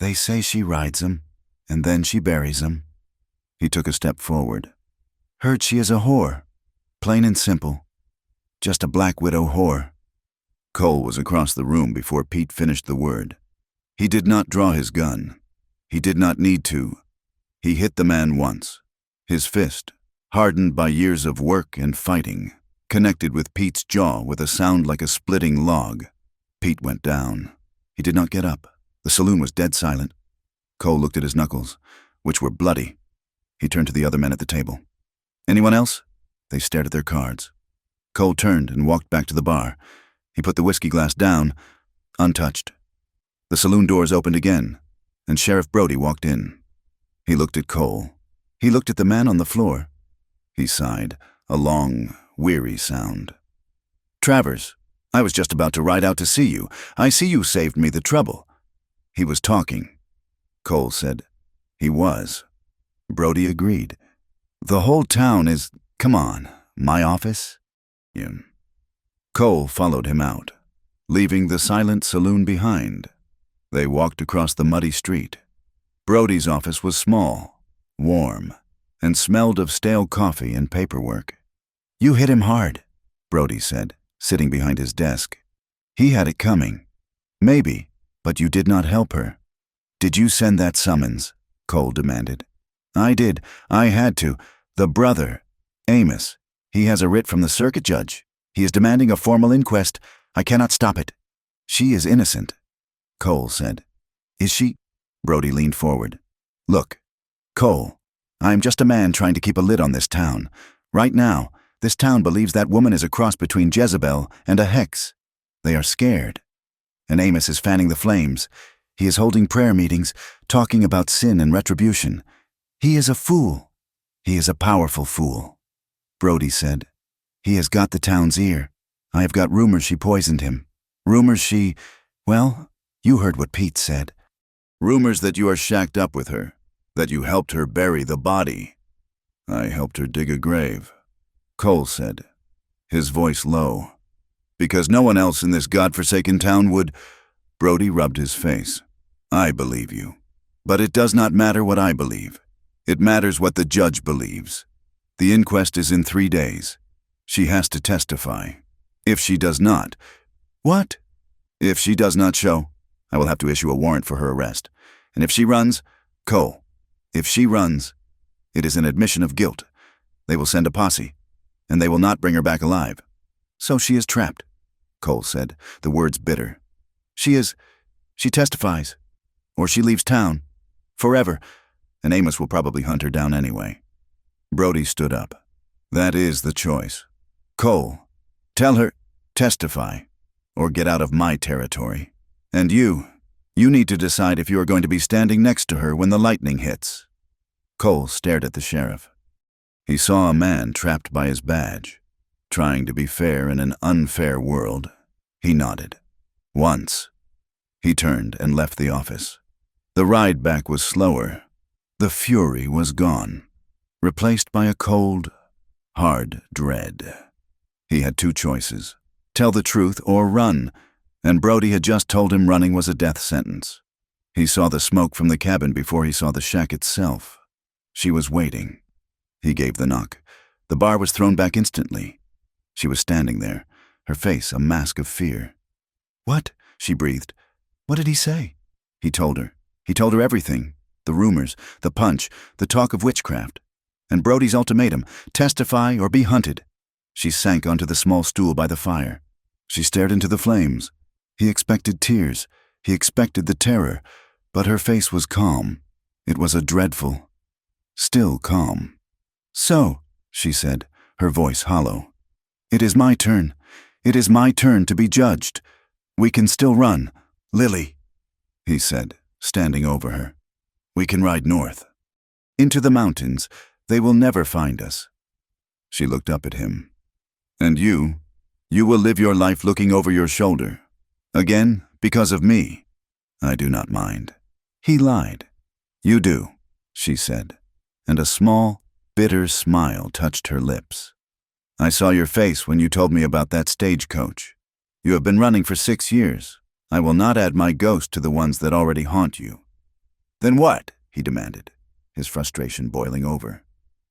Speaker 1: They say she rides him, and then she buries him." He took a step forward. "Heard she is a whore, plain and simple, just a black widow whore." Cole was across the room before Pete finished the word. He did not draw his gun. He did not need to. He hit the man once. His fist, hardened by years of work and fighting, connected with Pete's jaw with a sound like a splitting log. Pete went down. He did not get up. The saloon was dead silent. Cole looked at his knuckles, which were bloody. He turned to the other men at the table. "Anyone else?" They stared at their cards. Cole turned and walked back to the bar. He put the whiskey glass down, untouched. The saloon doors opened again, and Sheriff Brody walked in. He looked at Cole. He looked at the man on the floor. He sighed, a long, weary sound. "Travers, I was just about to ride out to see you. I see you saved me the trouble." He was talking. Cole said, "He was." Brody agreed. "The whole town is, come on, my office?" Cole followed him out, leaving the silent saloon behind. They walked across the muddy street. Brody's office was small, warm, and smelled of stale coffee and paperwork. "You hit him hard," Brody said, sitting behind his desk. "He had it coming. Maybe, but you did not help her." "Did you send that summons?" Cole demanded. "I did. I had to. The brother, Amos, he has a writ from the circuit judge. He is demanding a formal inquest. I cannot stop it." "She is innocent," Cole said. "Is she?" Brody leaned forward. "Look, Cole, I am just a man trying to keep a lid on this town. Right now, this town believes that woman is a cross between Jezebel and a hex. They are scared. And Amos is fanning the flames. He is holding prayer meetings, talking about sin and retribution. He is a fool. He is a powerful fool." Brody said, "He has got the town's ear. I have got rumors she poisoned him. Rumors well, you heard what Pete said." "Rumors that you are shacked up with her, that you helped her bury the body." "I helped her dig a grave," Cole said, his voice low. "Because no one else in this godforsaken town would—" Brody rubbed his face. "I believe you. But it does not matter what I believe. It matters what the judge believes. The inquest is in 3 days. She has to testify. If she does not—" "What?" "If she does not show, I will have to issue a warrant for her arrest. And if she runs, Cole, if she runs, it is an admission of guilt. They will send a posse, and they will not bring her back alive." "So she is trapped," Cole said, the words bitter. She testifies, or she leaves town, forever, and Amos will probably hunt her down anyway." Brody stood up. "That is the choice. Cole, tell her, testify, or get out of my territory. And you need to decide if you are going to be standing next to her when the lightning hits." Cole stared at the sheriff. He saw a man trapped by his badge, trying to be fair in an unfair world. He nodded. Once. He turned and left the office. The ride back was slower. The fury was gone, replaced by a cold, hard dread. He had 2 choices: tell the truth or run, And Brody had just told him running was a death sentence. He saw the smoke from the cabin before he saw the shack itself. She was waiting. He gave the knock. The bar was thrown back instantly. She was standing there, her face a mask of fear. "What?" she breathed. "What did he say?" He told her. He told her everything. The rumors, the punch, the talk of witchcraft. And Brody's ultimatum, testify or be hunted. She sank onto the small stool by the fire. She stared into the flames. He expected tears. He expected the terror. But her face was calm. It was a dreadful, still calm. "So," she said, her voice hollow. "It is my turn. It is my turn to be judged. We can still run, Lily," he said, standing over her. "We can ride north. Into the mountains. They will never find us." She looked up at him. "And you will live your life looking over your shoulder. Again, because of me. I do not mind." He lied. "You do," she said, and a small, bitter smile touched her lips. "I saw your face when you told me about that stagecoach. You have been running for 6 years. I will not add my ghost to the ones that already haunt you." "Then what?" he demanded, his frustration boiling over.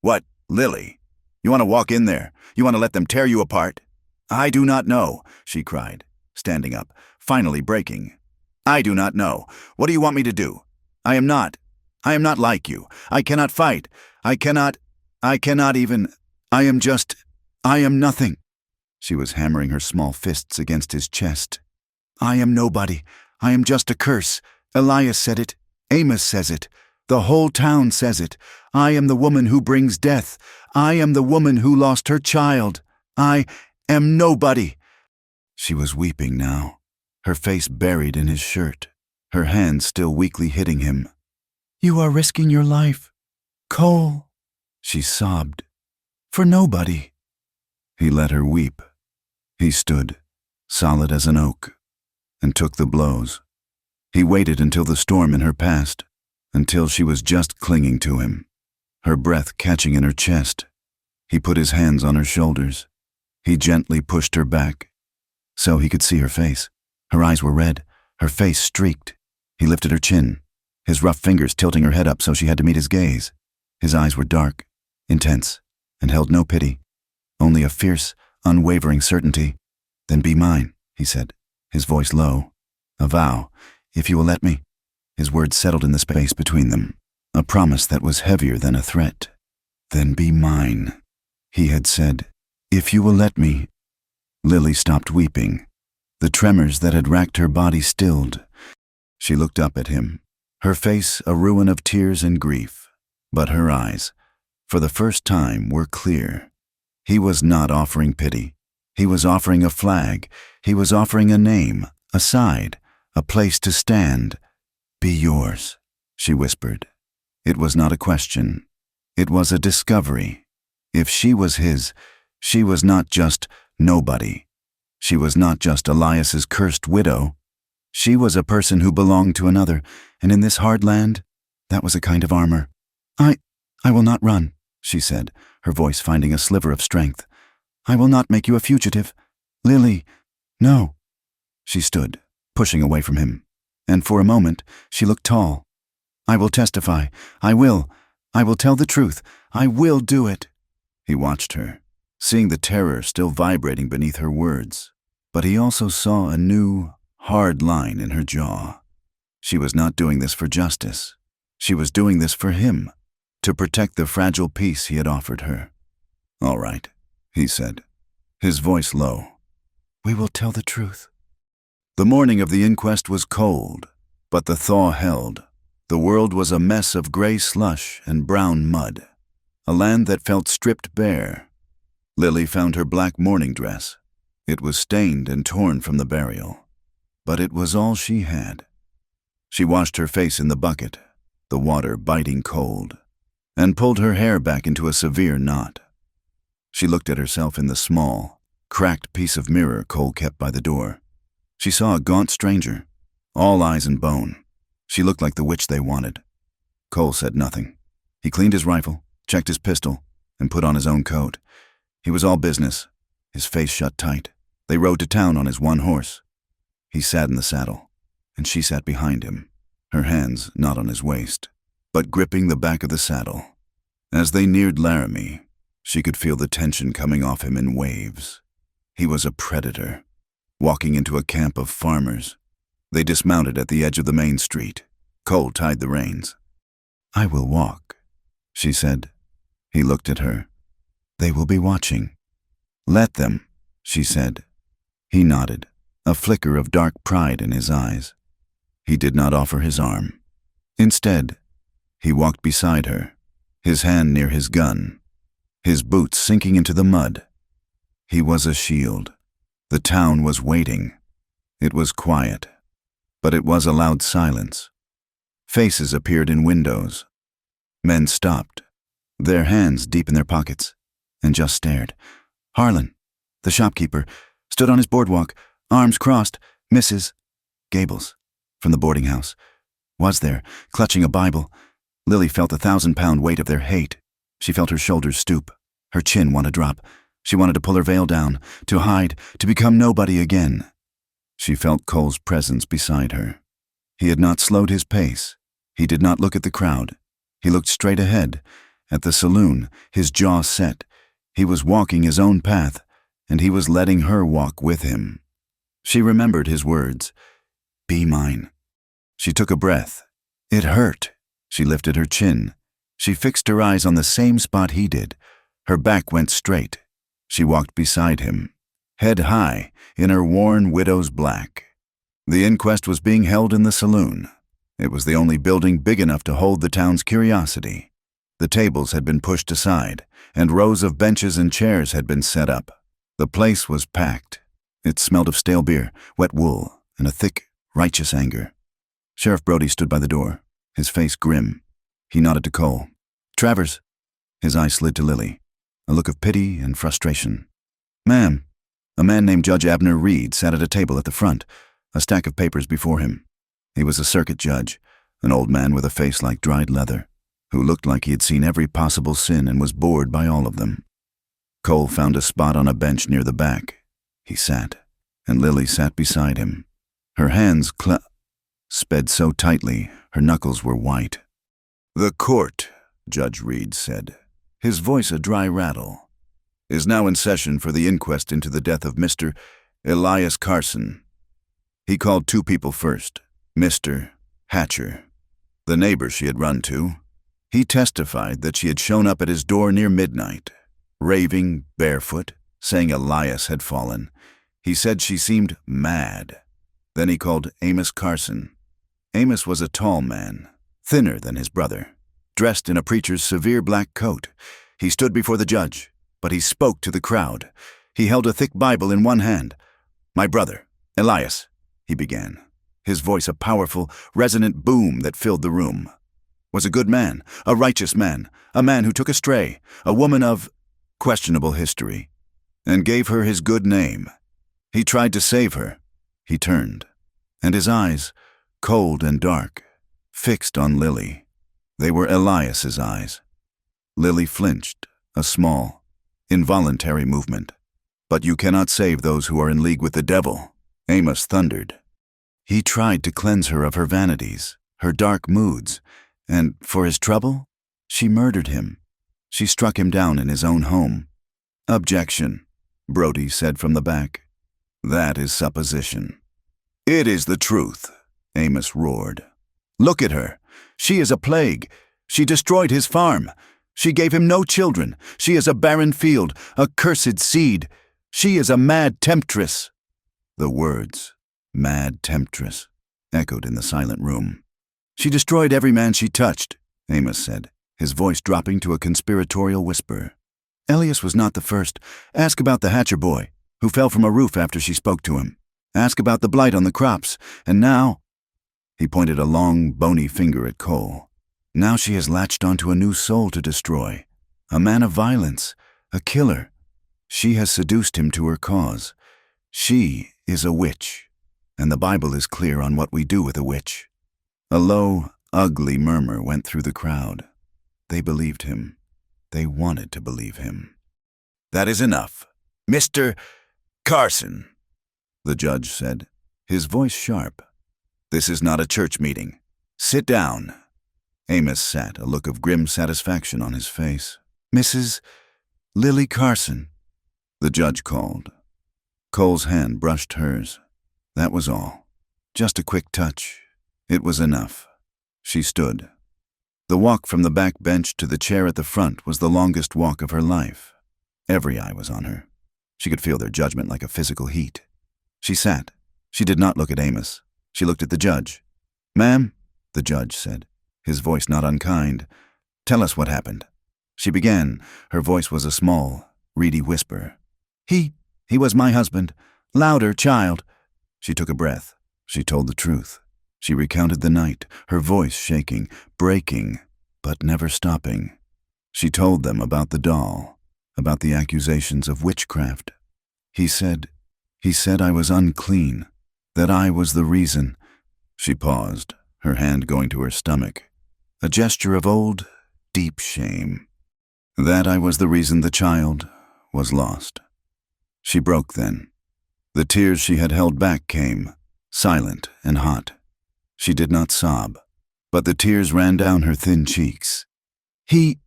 Speaker 1: "What, Lily? You want to walk in there? You want to let them tear you apart?" "I do not know," she cried, standing up, finally breaking. "I do not know. What do you want me to do? I am not like you. I cannot fight. I cannot even, I am nothing." She was hammering her small fists against his chest. "I am nobody. I am just a curse. Elias said it. Amos says it. The whole town says it. I am the woman who brings death. I am the woman who lost her child. I am nobody." She was weeping now, her face buried in his shirt, her hands still weakly hitting him. "You are risking your life, Cole," she sobbed, "for nobody." He let her weep. He stood, solid as an oak, and took the blows. He waited until the storm in her passed, until she was just clinging to him, her breath catching in her chest. He put his hands on her shoulders. He gently pushed her back, so he could see her face. Her eyes were red, her face streaked. He lifted her chin, his rough fingers tilting her head up so she had to meet his gaze. His eyes were dark, intense, and held no pity, only a fierce, unwavering certainty. "Then be mine," he said, his voice low. "A vow, if you will let me." His words settled in the space between them, a promise that was heavier than a threat. "Then be mine," he had said, "if you will let me." Lily stopped weeping. The tremors that had racked her body stilled. She looked up at him, her face a ruin of tears and grief, but her eyes, for the first time, were clear. He was not offering pity. He was offering a flag. He was offering a name, a side, a place to stand. "Be yours," she whispered. It was not a question. It was a discovery. If she was his, she was not just nobody. She was not just Elias's cursed widow. She was a person who belonged to another, and in this hard land, that was a kind of armor. I will not run," she said, her voice finding a sliver of strength. "I will not make you a fugitive. Lily, no." She stood, pushing away from him, and for a moment she looked tall. "I will testify. I will tell the truth. I will do it." He watched her, seeing the terror still vibrating beneath her words, but he also saw a new, hard line in her jaw. She was not doing this for justice. She was doing this for him, to protect the fragile peace he had offered her. "All right," he said, his voice low. "We will tell the truth." The morning of the inquest was cold, but the thaw held. The world was a mess of gray slush and brown mud, a land that felt stripped bare. Lily found her black mourning dress. It was stained and torn from the burial, but it was all she had. She washed her face in the bucket, the water biting cold, and pulled her hair back into a severe knot. She looked at herself in the small, cracked piece of mirror Cole kept by the door. She saw a gaunt stranger, all eyes and bone. She looked like the witch they wanted. Cole said nothing. He cleaned his rifle, checked his pistol, and put on his own coat. He was all business, his face shut tight. They rode to town on his one horse. He sat in the saddle, and she sat behind him, her hands not on his waist, but gripping the back of the saddle. As they neared Laramie, she could feel the tension coming off him in waves. He was a predator, walking into a camp of farmers. They dismounted at the edge of the main street. Cole tied the reins. "I will walk," she said. He looked at her. "They will be watching." "Let them," she said. He nodded, a flicker of dark pride in his eyes. He did not offer his arm. Instead, he walked beside her, his hand near his gun, his boots sinking into the mud. He was a shield. The town was waiting. It was quiet, but it was a loud silence. Faces appeared in windows. Men stopped, their hands deep in their pockets, and just stared. Harlan, the shopkeeper, stood on his boardwalk, arms crossed. Mrs. Gables, from the boarding house, was there, clutching a Bible. Lily felt the 1,000-pound weight of their hate. She felt her shoulders stoop, her chin want to drop. She wanted to pull her veil down, to hide, to become nobody again. She felt Cole's presence beside her. He had not slowed his pace. He did not look at the crowd. He looked straight ahead, at the saloon, his jaw set. He was walking his own path, and he was letting her walk with him. She remembered his words, "Be mine." She took a breath. It hurt. She lifted her chin. She fixed her eyes on the same spot he did. Her back went straight. She walked beside him, head high, in her worn widow's black. The inquest was being held in the saloon. It was the only building big enough to hold the town's curiosity. The tables had been pushed aside, and rows of benches and chairs had been set up. The place was packed. It smelled of stale beer, wet wool, and a thick, righteous anger. Sheriff Brody stood by the door, his face grim. He nodded to Cole. "Travers." His eyes slid to Lily, a look of pity and frustration. "Ma'am." A man named Judge Abner Reed sat at a table at the front, a stack of papers before him. He was a circuit judge, an old man with a face like dried leather, who looked like he had seen every possible sin and was bored by all of them. Cole found a spot on a bench near the back. He sat, and Lily sat beside him. Her hands sped so tightly, her knuckles were white. "The court," Judge Reed said, his voice a dry rattle, "is now in session for the inquest into the death of Mr. Elias Carson." He called two people first, Mr. Hatcher, the neighbor she had run to. He testified that she had shown up at his door near midnight, raving, barefoot, saying Elias had fallen. He said she seemed mad. Then he called Amos Carson. Amos was a tall man, thinner than his brother, dressed in a preacher's severe black coat. He stood before the judge, but he spoke to the crowd. He held a thick Bible in one hand. "My brother, Elias," he began, his voice a powerful, resonant boom that filled the room, "was a good man, a righteous man, a man who took astray, a woman of questionable history, and gave her his good name. He tried to save her." He turned, and his eyes, cold and dark, fixed on Lily. They were Elias's eyes. Lily flinched, a small, involuntary movement. "But you cannot save those who are in league with the devil," Amos thundered. He tried to cleanse her of her vanities, her dark moods, and for his trouble, she murdered him. She struck him down in his own home. "Objection," Brody said from the back. "That is supposition." "It is the truth," Amos roared. "Look at her. She is a plague. She destroyed his farm. She gave him no children. She is a barren field, a cursed seed. She is a mad temptress." The words, "mad temptress," echoed in the silent room. "She destroyed every man she touched," Amos said, his voice dropping to a conspiratorial whisper. "Elias was not the first. Ask about the Hatcher boy, who fell from a roof after she spoke to him. Ask about the blight on the crops. And now—" He pointed a long, bony finger at Cole. "Now she has latched onto a new soul to destroy. A man of violence, a killer. She has seduced him to her cause. She is a witch, and the Bible is clear on what we do with a witch." A low, ugly murmur went through the crowd. They believed him. They wanted to believe him. "That is enough. Mr. Carson," the judge said. his voice sharp. "This is not a church meeting. Sit down." Amos sat, a look of grim satisfaction on his face. "Mrs. Lily Carson," the judge called. Cole's hand brushed hers. That was all. Just a quick touch. It was enough. She stood. The walk from the back bench to the chair at the front was the longest walk of her life. Every eye was on her. She could feel their judgment like a physical heat. She sat. She did not look at Amos. She looked at the judge. "Ma'am," the judge said, his voice not unkind, "tell us what happened." She began. Her voice was a small, reedy whisper. He was my husband. Louder, child." She took a breath. She told the truth. She recounted the night, her voice shaking, breaking, but never stopping. She told them about the doll, about the accusations of witchcraft. He said I was unclean, that I was the reason." She paused, her hand going to her stomach, a gesture of old, deep shame. "That I was the reason the child was lost." She broke then. The tears she had held back came, silent and hot. She did not sob, but the tears ran down her thin cheeks. He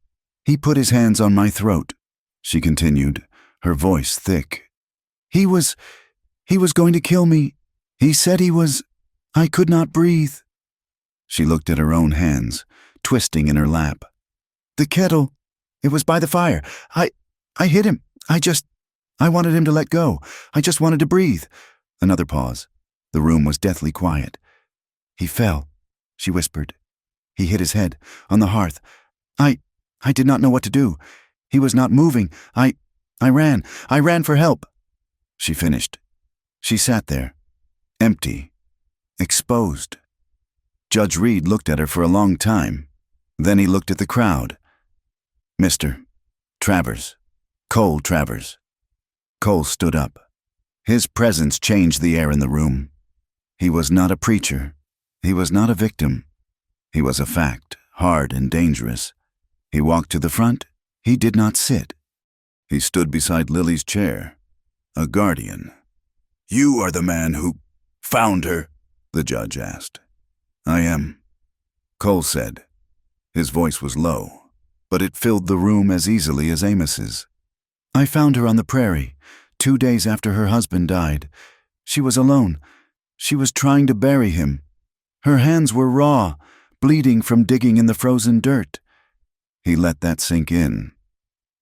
Speaker 1: put his hands on my throat," she continued, her voice thick. He was going to kill me. He said he was. I could not breathe." She looked at her own hands, twisting in her lap. "The kettle, it was by the fire. I hit him. I wanted him to let go. I just wanted to breathe." Another pause. The room was deathly quiet. "He fell," she whispered. "He hit his head on the hearth. I did not know what to do. He was not moving. I ran for help." She finished. She sat there, empty, exposed. Judge Reed looked at her for a long time. Then he looked at the crowd. "Mr. Travers, Cole Travers." Cole stood up. His presence changed the air in the room. He was not a preacher. He was not a victim. He was a fact, hard and dangerous. He walked to the front. He did not sit. He stood beside Lily's chair, a guardian. "You are the man who found her?" the judge asked. "I am," Cole said. His voice was low, but it filled the room as easily as Amos's. "I found her on the prairie, 2 days after her husband died. She was alone. She was trying to bury him. Her hands were raw, bleeding from digging in the frozen dirt." He let that sink in.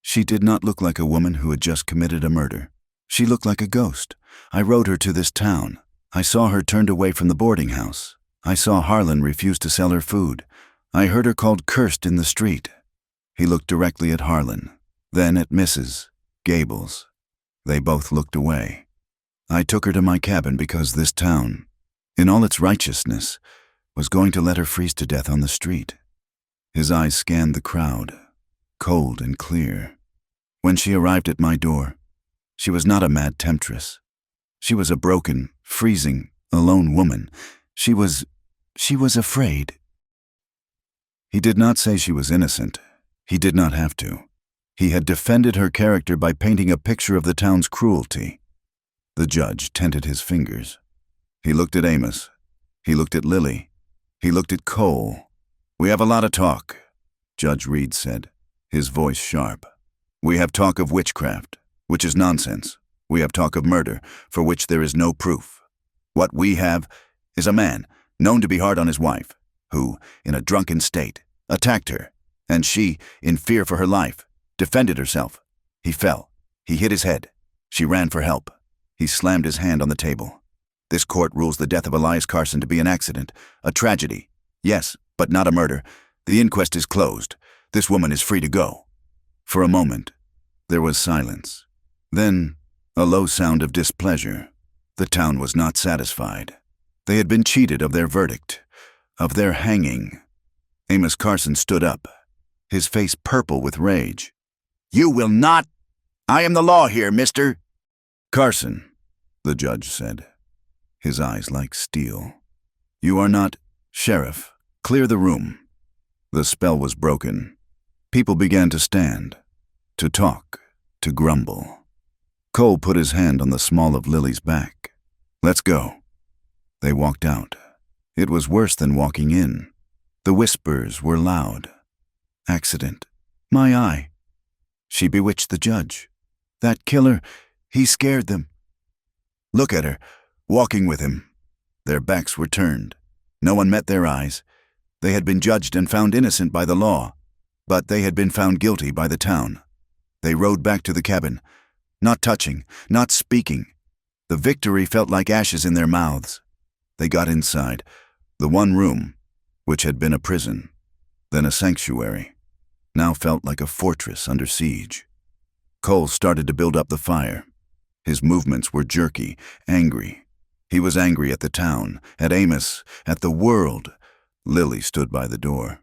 Speaker 1: She did not look like a woman who had just committed a murder. She looked like a ghost. I rode her to this town. I saw her turned away from the boarding house. I saw Harlan refuse to sell her food. I heard her called cursed in the street. He looked directly at Harlan, then at Mrs. Gables. They both looked away. I took her to my cabin because this town, in all its righteousness, was going to let her freeze to death on the street. His eyes scanned the crowd, cold and clear. When she arrived at my door, she was not a mad temptress. She was a broken, freezing, alone woman. She was afraid. He did not say she was innocent. He did not have to. He had defended her character by painting a picture of the town's cruelty. The judge tented his fingers. He looked at Amos. He looked at Lily. He looked at Cole. "We have a lot of talk," Judge Reed said, his voice sharp. "We have talk of witchcraft, which is nonsense. We have talk of murder, for which there is no proof. What we have is a man known to be hard on his wife, who, in a drunken state, attacked her, and she, in fear for her life, defended herself. He fell. He hit his head. She ran for help. He slammed his hand on the table. This court rules the death of Elias Carson to be an accident, a tragedy. Yes, but not a murder. The inquest is closed. This woman is free to go." For a moment, there was silence. Then, a low sound of displeasure. The town was not satisfied. They had been cheated of their verdict, of their hanging. Amos Carson stood up, his face purple with rage. "You will not! I am the law here, mister!" "Carson," the judge said, his eyes like steel. "You are not sheriff. Clear the room." The spell was broken. People began to stand, to talk, to grumble. Cole put his hand on the small of Lily's back. "Let's go." They walked out. It was worse than walking in. The whispers were loud. Accident. My eye. She bewitched the judge. That killer, he scared them. Look at her, walking with him. Their backs were turned. No one met their eyes. They had been judged and found innocent by the law, but they had been found guilty by the town. They rode back to the cabin, not touching, not speaking. The victory felt like ashes in their mouths. They got inside, the one room, which had been a prison, then a sanctuary, now felt like a fortress under siege. Cole started to build up the fire. His movements were jerky, angry. He was angry at the town, at Amos, at the world. Lily stood by the door.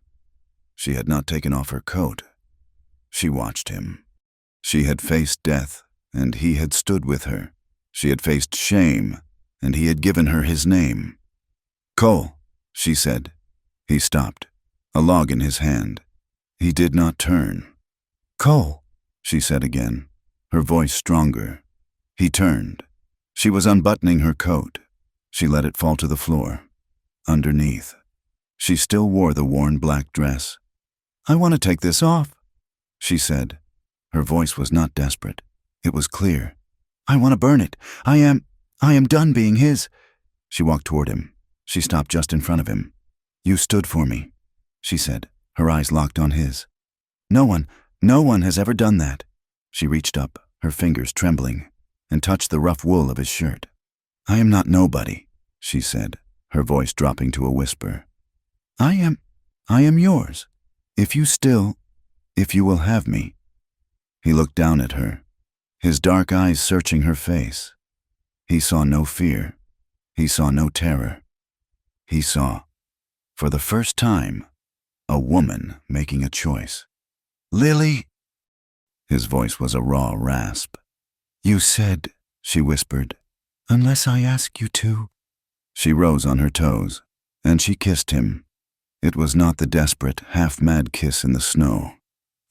Speaker 1: She had not taken off her coat. She watched him. She had faced death, and he had stood with her. She had faced shame, and he had given her his name. Cole, she said. He stopped, a log in his hand. He did not turn. Cole, she said again, her voice stronger. He turned. She was unbuttoning her coat. She let it fall to the floor. Underneath, she still wore the worn black dress. I want to take this off, she said. Her voice was not desperate. It was clear. I want to burn it. I am done being his. She walked toward him. She stopped just in front of him. You stood for me, she said, her eyes locked on his. No one has ever done that. She reached up, her fingers trembling, and touched the rough wool of his shirt. I am not nobody, she said, her voice dropping to a whisper. I am yours, if you will have me. He looked down at her, his dark eyes searching her face. He saw no fear. He saw no terror. He saw, for the first time, a woman making a choice. Lily! His voice was a raw rasp. You said, she whispered, unless I ask you to. She rose on her toes, and she kissed him. It was not the desperate, half-mad kiss in the snow.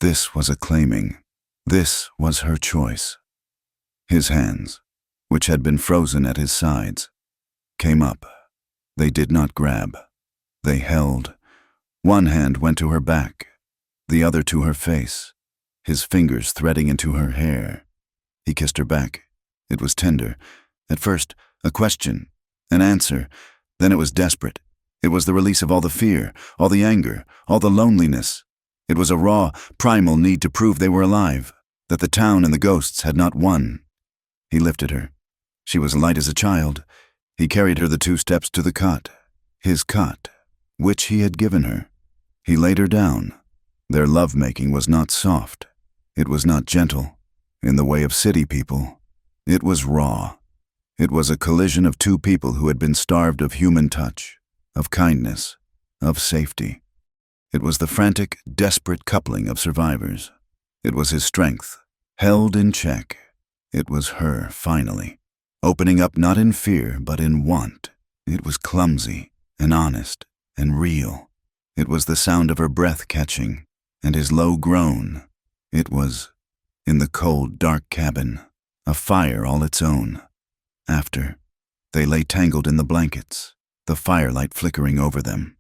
Speaker 1: This was a claiming. This was her choice. His hands, which had been frozen at his sides, came up. They did not grab. They held. One hand went to her back, the other to her face, his fingers threading into her hair. He kissed her back. It was tender. At first, a question, an answer. Then it was desperate. It was the release of all the fear, all the anger, all the loneliness. It was a raw, primal need to prove they were alive, that the town and the ghosts had not won. He lifted her. She was light as a child. He carried her the 2 steps to the cot, his cot, which he had given her. He laid her down. Their lovemaking was not soft. It was not gentle, in the way of city people. It was raw. It was a collision of 2 people who had been starved of human touch, of kindness, of safety. It was the frantic, desperate coupling of survivors. It was his strength, held in check. It was her, finally, opening up not in fear, but in want. It was clumsy, and honest, and real. It was the sound of her breath catching, and his low groan. It was, in the cold, dark cabin, a fire all its own. After, they lay tangled in the blankets, the firelight flickering over them.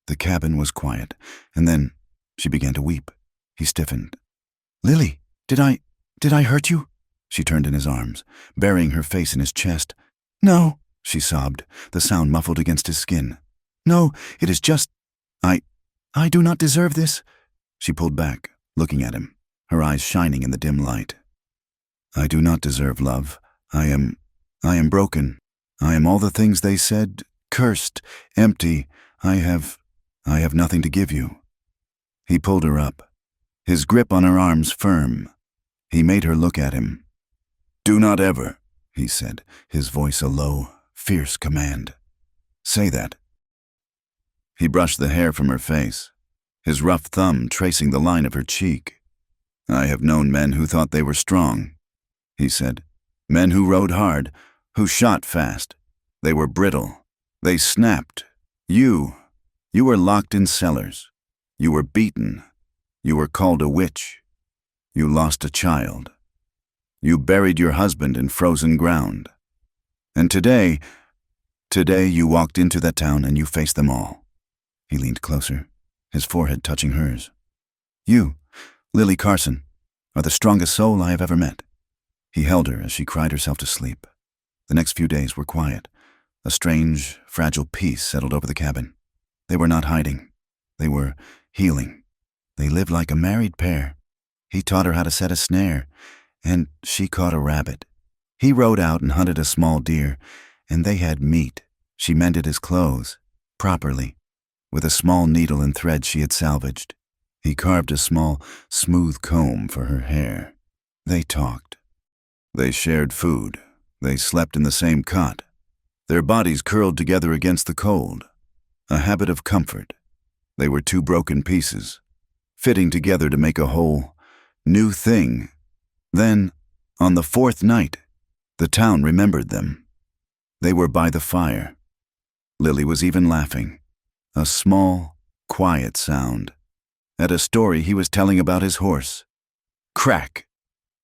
Speaker 1: The cabin was quiet, and then she began to weep. He stiffened. Lily, did I hurt you? She turned in his arms, burying her face in his chest. No, she sobbed, the sound muffled against his skin. No, it is just, I do not deserve this. She pulled back, looking at him, her eyes shining in the dim light. I do not deserve love. I am broken. I am all the things they said, cursed, empty. I have nothing to give you. He pulled her up, his grip on her arms firm. He made her look at him. Do not ever, he said, his voice a low, fierce command. Say that. He brushed the hair from her face, his rough thumb tracing the line of her cheek. I have known men who thought they were strong, he said. Men who rode hard, who shot fast. They were brittle. They snapped. You were locked in cellars. You were beaten. You were called a witch. You lost a child. You buried your husband in frozen ground. And today, Today you walked into that town and you faced them all. He leaned closer, his forehead touching hers. You, Lily Carson, are the strongest soul I have ever met. He held her as she cried herself to sleep. The next few days were quiet. A strange, fragile peace settled over the cabin. They were not hiding. They were healing. They lived like a married pair. He taught her how to set a snare, and she caught a rabbit. He rode out and hunted a small deer, and they had meat. She mended his clothes, properly, with a small needle and thread she had salvaged. He carved a small, smooth comb for her hair. They talked. They shared food. They slept in the same cot. Their bodies curled together against the cold. A habit of comfort. They were two broken pieces, fitting together to make a whole, new thing. Then, on the fourth night, the town remembered them. They were by the fire. Lily was even laughing. A small, quiet sound. At a story he was telling about his horse. Crack!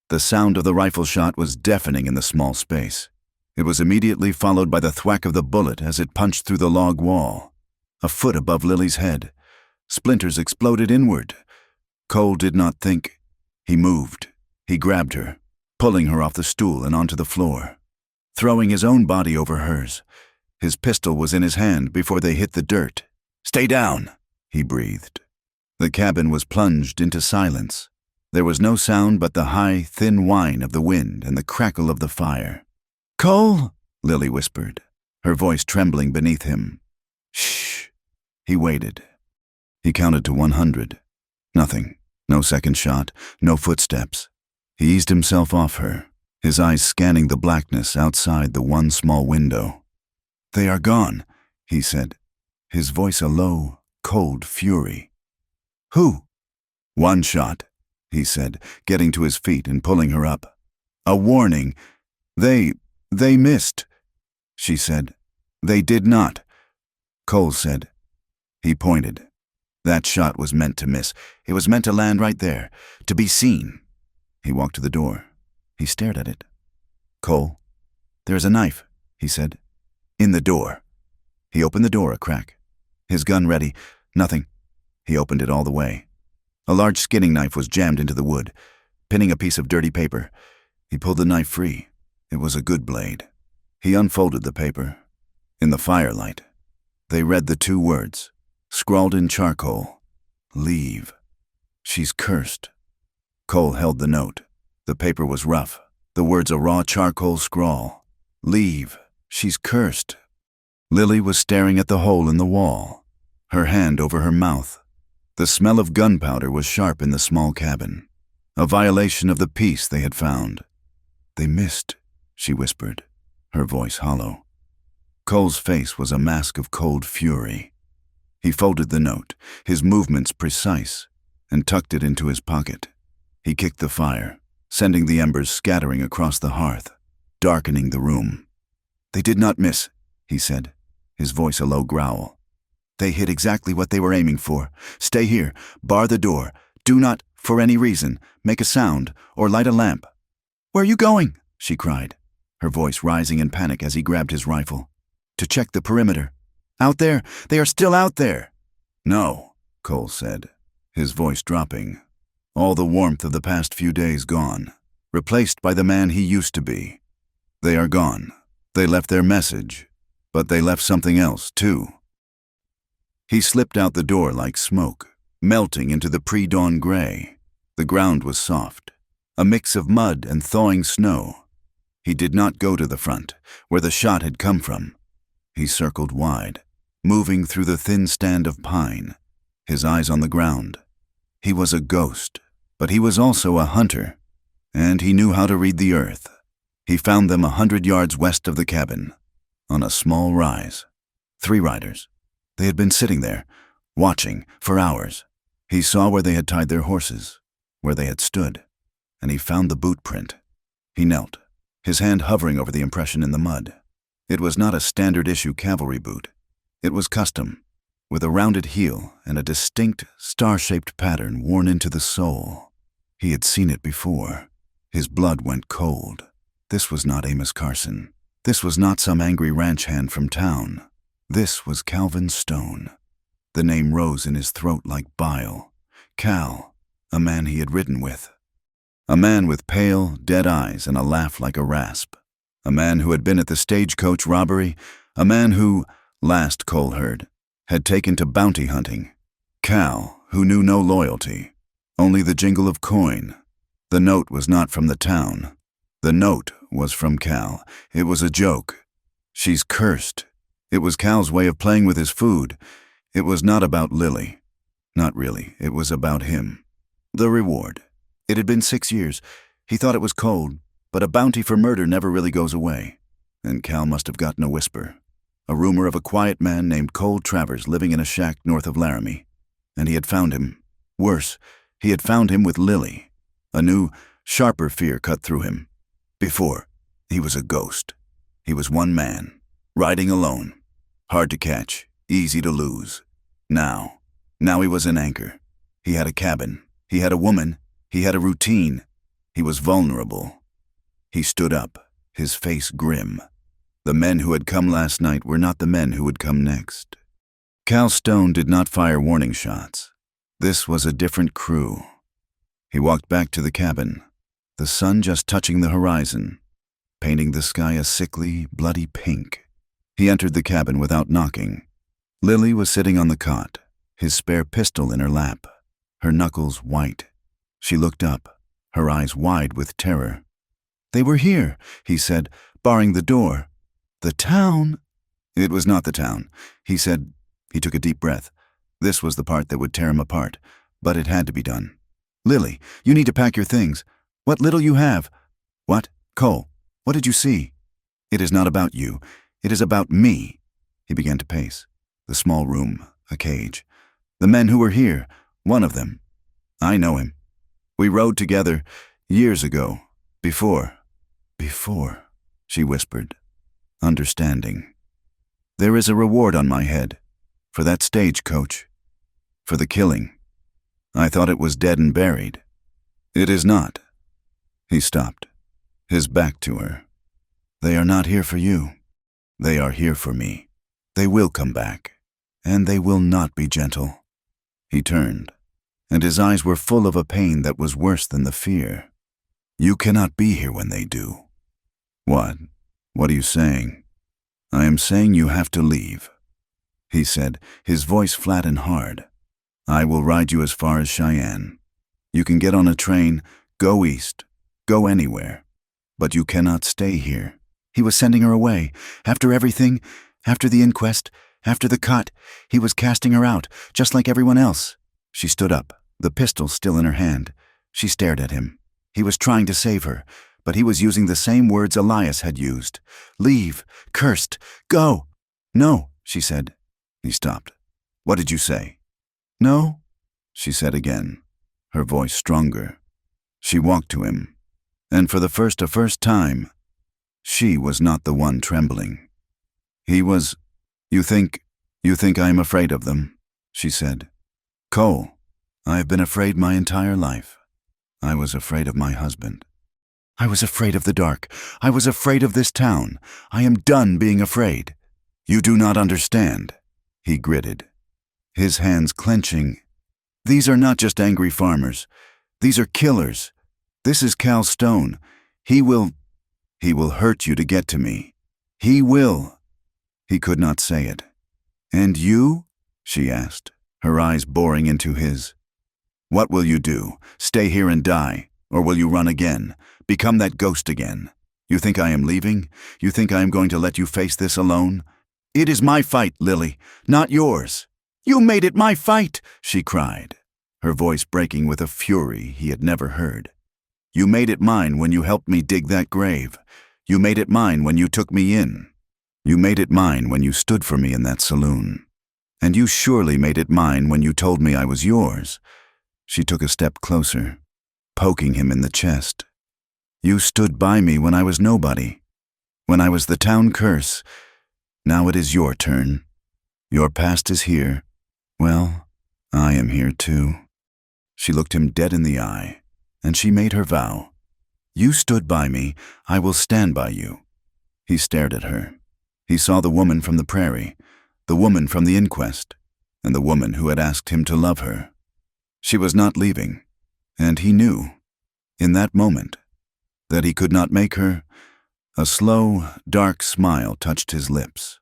Speaker 1: The sound of the rifle shot was deafening in the small space. It was immediately followed by the thwack of the bullet as it punched through the log wall. A foot above Lily's head. Splinters exploded inward. Cole did not think. He moved. He grabbed her, pulling her off the stool and onto the floor, throwing his own body over hers. His pistol was in his hand before they hit the dirt. "Stay down," he breathed. The cabin was plunged into silence. There was no sound but the high, thin whine of the wind and the crackle of the fire. "Cole," Lily whispered, her voice trembling beneath him. "Shh." He waited. He counted to 100. Nothing. No second shot. No footsteps. He eased himself off her, his eyes scanning the blackness outside the one small window. "They are gone," he said, his voice a low, cold fury. "Who?" "One shot," he said, getting to his feet and pulling her up. "A warning. They missed," she said. "They did not," Cole said. He pointed. That shot was meant to miss. It was meant to land right there, to be seen. He walked to the door. He stared at it. "Cole, there's a knife," he said. "In the door." He opened the door a crack. His gun ready. Nothing. He opened it all the way. A large skinning knife was jammed into the wood, pinning a piece of dirty paper. He pulled the knife free. It was a good blade. He unfolded the paper. In the firelight, they read the two words, scrawled in charcoal, "Leave. She's cursed." Cole held the note. The paper was rough, the words a raw charcoal scrawl. "Leave. She's cursed." Lily was staring at the hole in the wall, her hand over her mouth. The smell of gunpowder was sharp in the small cabin, a violation of the peace they had found. "They missed," she whispered, her voice hollow. Cole's face was a mask of cold fury. He folded the note, his movements precise, and tucked it into his pocket. He kicked the fire, sending the embers scattering across the hearth, darkening the room. "They did not miss," he said, his voice a low growl. "They hit exactly what they were aiming for. Stay here, bar the door. Do not, for any reason, make a sound or light a lamp." "Where are you going?" she cried, her voice rising in panic as he grabbed his rifle. "To check the perimeter. Out there, they are still out there." "No," Cole said, his voice dropping. All the warmth of the past few days gone, replaced by the man he used to be. "They are gone. They left their message, but they left something else, too." He slipped out the door like smoke, melting into the pre-dawn gray. The ground was soft, a mix of mud and thawing snow. He did not go to the front, where the shot had come from. He circled wide, moving through the thin stand of pine, his eyes on the ground. He was a ghost, but he was also a hunter, and he knew how to read the earth. He found them 100 yards west of the cabin, on a small rise. 3 riders. They had been sitting there, watching, for hours. He saw where they had tied their horses, where they had stood, and he found the boot print. He knelt, his hand hovering over the impression in the mud. It was not a standard-issue cavalry boot. It was custom, with a rounded heel and a distinct, star-shaped pattern worn into the sole. He had seen it before. His blood went cold. This was not Amos Carson. This was not some angry ranch hand from town. This was Calvin Stone. The name rose in his throat like bile. Cal, a man he had ridden with. A man with pale, dead eyes and a laugh like a rasp. A man who had been at the stagecoach robbery. A man who, last Cole heard, had taken to bounty hunting. Cal, who knew no loyalty, only the jingle of coin. The note was not from the town. The note was from Cal. It was a joke. She's cursed. It was Cal's way of playing with his food. It was not about Lily. Not really. It was about him. The reward. It had been 6 years. He thought it was cold, but a bounty for murder never really goes away. And Cal must have gotten a whisper. A rumor of a quiet man named Cole Travers living in a shack north of Laramie. And he had found him. Worse, he had found him with Lily. A new, sharper fear cut through him. Before, he was a ghost. He was one man, riding alone. Hard to catch, easy to lose. Now he was an anchor. He had a cabin. He had a woman. He had a routine. He was vulnerable. He stood up, his face grim. The men who had come last night were not the men who would come next. Cal Stone did not fire warning shots. This was a different crew. He walked back to the cabin, the sun just touching the horizon, painting the sky a sickly, bloody pink. He entered the cabin without knocking. Lily was sitting on the cot, his spare pistol in her lap, her knuckles white. She looked up, her eyes wide with terror. "They were here," he said, barring the door. "The town?" It was not the town, he said. He took a deep breath. This was the part that would tear him apart, but it had to be done. "Lily, you need to pack your things. What little you have." "What? Cole, what did you see?" "It is not about you. It is about me." He began to pace. The small room, a cage. "The men who were here, one of them. I know him. We rode together years ago. Before, she whispered, understanding. "There is a reward on my head. For that stagecoach. For the killing. I thought it was dead and buried. It is not." He stopped, his back to her. "They are not here for you. They are here for me. They will come back, and they will not be gentle." He turned, and his eyes were full of a pain that was worse than the fear. "You cannot be here when they do." "What? What are you saying?" "I am saying you have to leave," he said, his voice flat and hard. "I will ride you as far as Cheyenne. You can get on a train, go east, go anywhere. But you cannot stay here." He was sending her away. After everything, after the inquest, after the cut, he was casting her out, just like everyone else. She stood up, the pistol still in her hand. She stared at him. He was trying to save her, but he was using the same words Elias had used. "Leave, cursed, go." "No," she said. He stopped. "What did you say?" "No," she said again, her voice stronger. She walked to him, and for the first time, she was not the one trembling. He was, You think I am afraid of them," she said. "Cole, I have been afraid my entire life. I was afraid of my husband. I was afraid of the dark. I was afraid of this town. I am done being afraid." "You do not understand," he gritted, his hands clenching. "These are not just angry farmers. These are killers. This is Cal Stone. He will hurt you to get to me. He will." He could not say it. "And you?" she asked, her eyes boring into his. "What will you do? Stay here and die? Or will you run again? Become that ghost again? You think I am leaving? You think I am going to let you face this alone? It is my fight, Lily, not yours." "You made it my fight," she cried, her voice breaking with a fury he had never heard. "You made it mine when you helped me dig that grave. You made it mine when you took me in. You made it mine when you stood for me in that saloon. And you surely made it mine when you told me I was yours." She took a step closer, poking him in the chest. "You stood by me when I was nobody, when I was the town curse. Now it is your turn. Your past is here. Well, I am here too." She looked him dead in the eye, and she made her vow. "You stood by me, I will stand by you. He stared at her. He saw the woman from the prairie, the woman from the inquest, and the woman who had asked him to love her. She was not leaving, and he knew, in that moment, that he could not make her. A slow, dark smile touched his lips.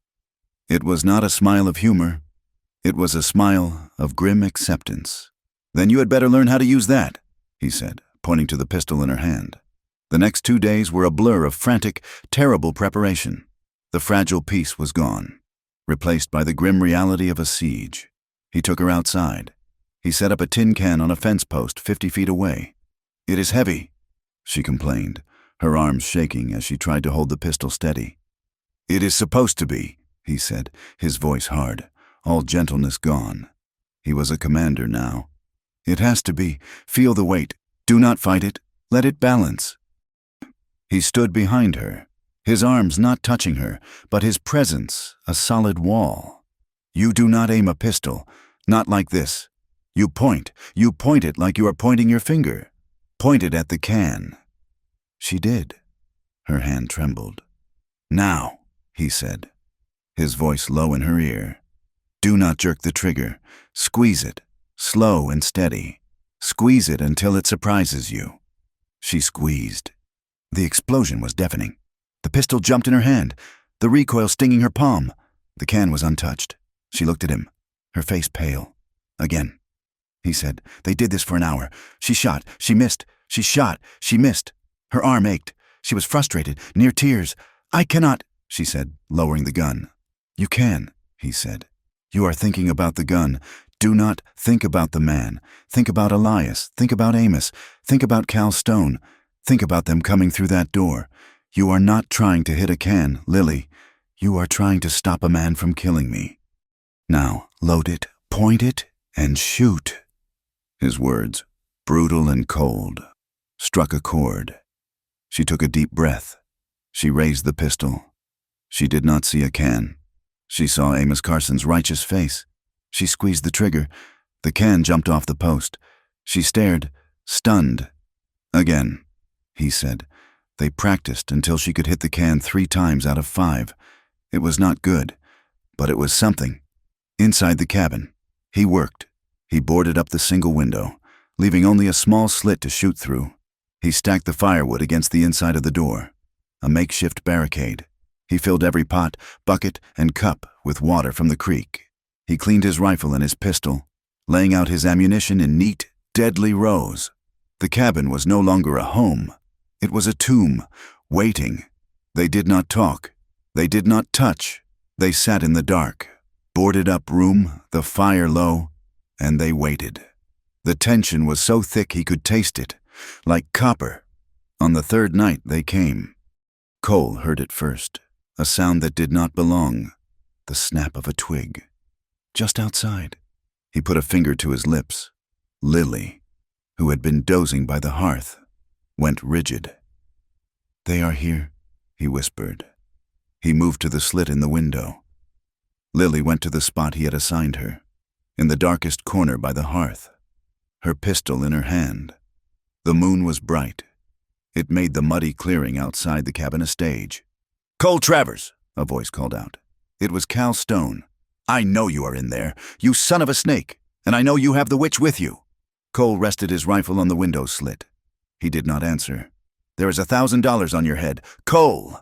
Speaker 1: It was not a smile of humor. It was a smile of grim acceptance. "Then you had better learn how to use that," he said, pointing to the pistol in her hand. The next 2 days were a blur of frantic, terrible preparation. The fragile peace was gone, replaced by the grim reality of a siege. He took her outside. He set up a tin can on a fence post 50 feet away. "It is heavy," she complained, her arms shaking as she tried to hold the pistol steady. "It is supposed to be," he said, his voice hard, all gentleness gone. He was a commander now. "It has to be. Feel the weight. Do not fight it. Let it balance." He stood behind her, his arms not touching her, but his presence a solid wall. "You do not aim a pistol, not like this. You point it like you are pointing your finger. Point it at the can." She did. Her hand trembled. "Now," he said, his voice low in her ear. "Do not jerk the trigger. Squeeze it, slow and steady. Squeeze it until it surprises you." She squeezed. The explosion was deafening. The pistol jumped in her hand, the recoil stinging her palm. The can was untouched. She looked at him, her face pale. "Again," he said. "They did this for an hour. She shot, she missed. She shot, she missed." Her arm ached. She was frustrated, near tears. "I cannot," she said, lowering the gun. "You can," he said. "You are thinking about the gun. Do not think about the man. Think about Elias. Think about Amos. Think about Cal Stone. Think about them coming through that door. You are not trying to hit a can, Lily. You are trying to stop a man from killing me. Now, load it, point it, and shoot." His words, brutal and cold, struck a chord. She took a deep breath. She raised the pistol. She did not see a can. She saw Amos Carson's righteous face. She squeezed the trigger. The can jumped off the post. She stared, stunned. "Again," he said. They practiced until she could hit the can 3 times out of 5. It was not good, but it was something. Inside the cabin, he worked. He boarded up the single window, leaving only a small slit to shoot through. He stacked the firewood against the inside of the door, a makeshift barricade. He filled every pot, bucket, and cup with water from the creek. He cleaned his rifle and his pistol, laying out his ammunition in neat, deadly rows. The cabin was no longer a home. It was a tomb, waiting. They did not talk. They did not touch. They sat in the dark, boarded up room, the fire low, and they waited. The tension was so thick he could taste it, like copper. On the 3rd night they came. Cole heard it first, a sound that did not belong, the snap of a twig. Just outside. He put a finger to his lips. Lily, who had been dozing by the hearth, went rigid. "They are here," he whispered. He moved to the slit in the window. Lily went to the spot he had assigned her, in the darkest corner by the hearth, her pistol in her hand. The moon was bright. It made the muddy clearing outside the cabin a stage. "Cole Travers," a voice called out. It was Cal Stone. "I know you are in there, you son of a snake, and I know you have the witch with you." Cole rested his rifle on the window slit. He did not answer. "There is $1,000 on your head. Cole!"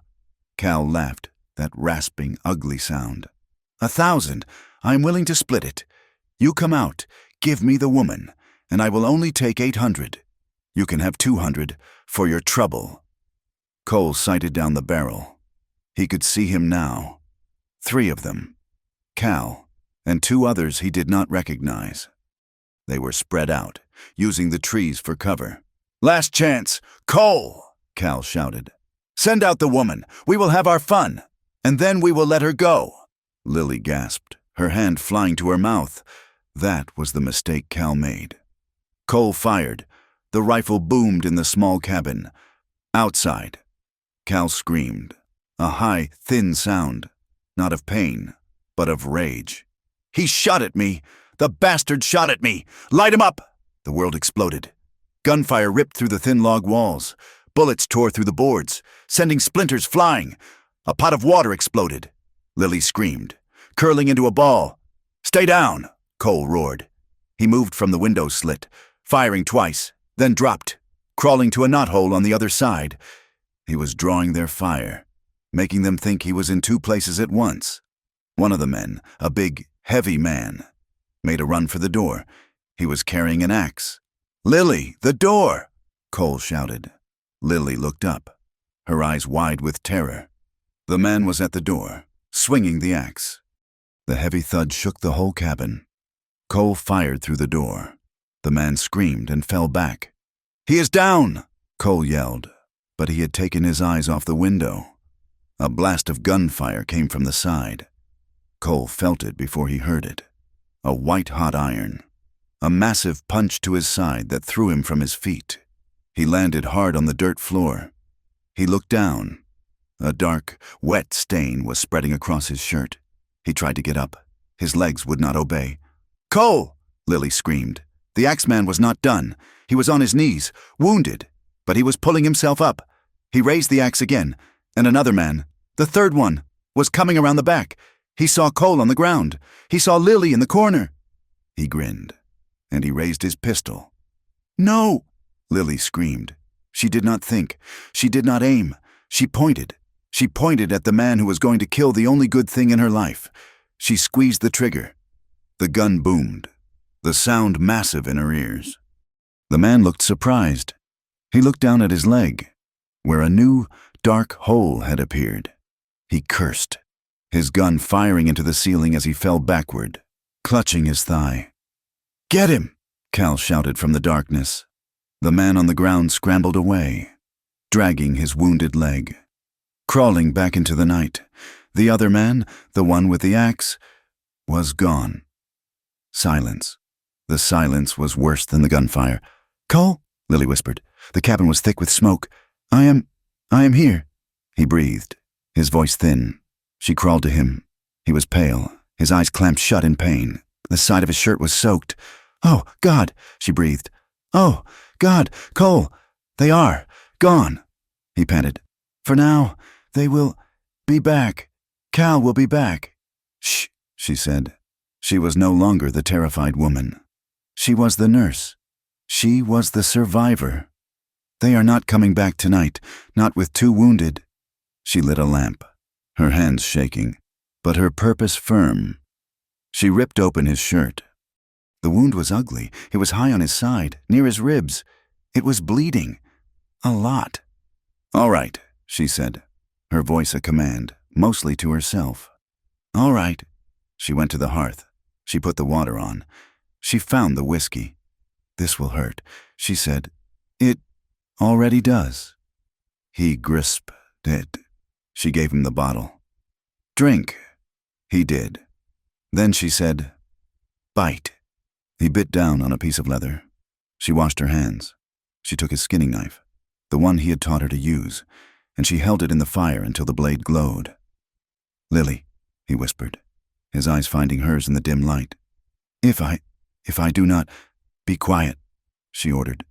Speaker 1: Cal laughed, that rasping, ugly sound. "1,000? I am willing to split it. You come out, give me the woman, and I will only take 800. You can have 200 for your trouble." Cole sighted down the barrel. He could see him now. 3 of them. Cal, and 2 others he did not recognize. They were spread out, using the trees for cover. "Last chance! Cole!" Cal shouted. "Send out the woman. We will have our fun. And then we will let her go." Lily gasped, her hand flying to her mouth. That was the mistake Cal made. Cole fired. The rifle boomed in the small cabin. Outside, Cal screamed, a high, thin sound, not of pain, but of rage. "He shot at me! The bastard shot at me! Light him up!" The world exploded. Gunfire ripped through the thin log walls. Bullets tore through the boards, sending splinters flying. A pot of water exploded. Lily screamed, curling into a ball. "Stay down," Cole roared. He moved from the window slit, firing twice, then dropped, crawling to a knothole on the other side. He was drawing their fire, making them think he was in two places at once. One of the men, a big, heavy man, made a run for the door. He was carrying an axe. "Lily, the door!" Cole shouted. Lily looked up, her eyes wide with terror. The man was at the door, swinging the axe. The heavy thud shook the whole cabin. Cole fired through the door. The man screamed and fell back. "He is down!" Cole yelled, but he had taken his eyes off the window. A blast of gunfire came from the side. Cole felt it before he heard it. A white-hot iron. A massive punch to his side that threw him from his feet. He landed hard on the dirt floor. He looked down. A dark, wet stain was spreading across his shirt. He tried to get up. His legs would not obey. "Cole!" Lily screamed. The axeman was not done. He was on his knees, wounded, but he was pulling himself up. He raised the axe again, and another man, the third one, was coming around the back. He saw Cole on the ground. He saw Lily in the corner. He grinned, and he raised his pistol. "No!" Lily screamed. She did not think. She did not aim. She pointed. She pointed at the man who was going to kill the only good thing in her life. She squeezed the trigger. The gun boomed, the sound massive in her ears. The man looked surprised. He looked down at his leg, where a new, dark hole had appeared. He cursed, his gun firing into the ceiling as he fell backward, clutching his thigh. "Get him!" Cal shouted from the darkness. The man on the ground scrambled away, dragging his wounded leg. Crawling back into the night, the other man, the one with the axe, was gone. Silence. The silence was worse than the gunfire. "Cole," Lily whispered. The cabin was thick with smoke. I am here." He breathed, his voice thin. She crawled to him. He was pale, his eyes clamped shut in pain. The side of his shirt was soaked. "Oh, God," she breathed. "Oh, God, Cole, they are gone," he panted. "For now, they will be back. Cal will be back." "Shh," she said. She was no longer the terrified woman. She was the nurse. She was the survivor. "They are not coming back tonight, not with two wounded." She lit a lamp, her hands shaking, but her purpose firm. She ripped open his shirt. The wound was ugly. It was high on his side, near his ribs. It was bleeding. A lot. "All right," she said, her voice a command, mostly to herself. "All right." She went to the hearth. She put the water on. She found the whiskey. "This will hurt," she said. "It already does." He grisped it. She gave him the bottle. "Drink." He did. Then she said, "Bite." He bit down on a piece of leather. She washed her hands. She took his skinning knife, the one he had taught her to use, and she held it in the fire until the blade glowed. "Lily," he whispered, his eyes finding hers in the dim light. If I do not, be quiet," she ordered.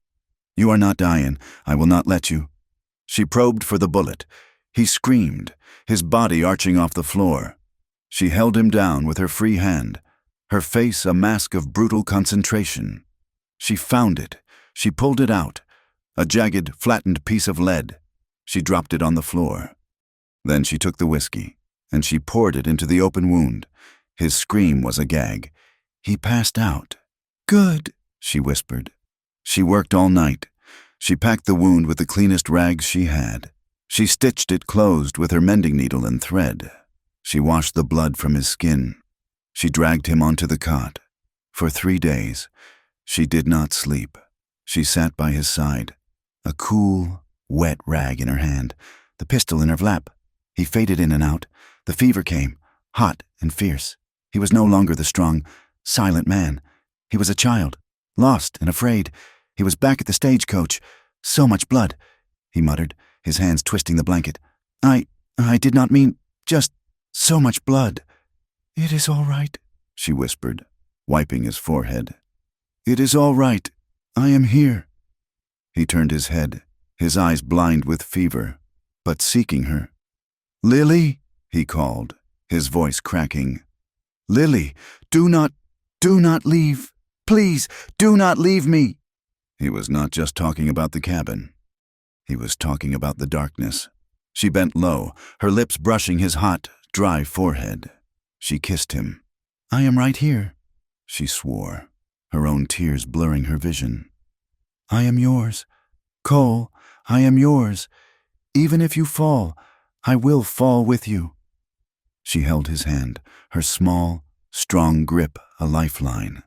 Speaker 1: "You are not dying. I will not let you." She probed for the bullet. He screamed, his body arching off the floor. She held him down with her free hand, her face a mask of brutal concentration. She found it. She pulled it out, a jagged, flattened piece of lead. She dropped it on the floor. Then she took the whiskey, and she poured it into the open wound. His scream was a gag. He passed out. "Good," she whispered. She worked all night. She packed the wound with the cleanest rags she had. She stitched it closed with her mending needle and thread. She washed the blood from his skin. She dragged him onto the cot. For 3 days, she did not sleep. She sat by his side, a cool, wet rag in her hand, the pistol in her lap. He faded in and out. The fever came, hot and fierce. He was no longer the strong, silent man. He was a child, lost and afraid. He was back at the stagecoach. "So much blood," he muttered, his hands twisting the blanket. I did not mean, just so much blood." "It is all right," she whispered, wiping his forehead. "It is all right. I am here." He turned his head, his eyes blind with fever, but seeking her. "Lily," he called, his voice cracking. "Lily, do not leave. Please, do not leave me." He was not just talking about the cabin. He was talking about the darkness. She bent low, her lips brushing his hot, dry forehead. She kissed him. "I am right here," she swore, her own tears blurring her vision. "I am yours. Cole, I am yours. Even if you fall, I will fall with you." She held his hand, her small, strong grip a lifeline,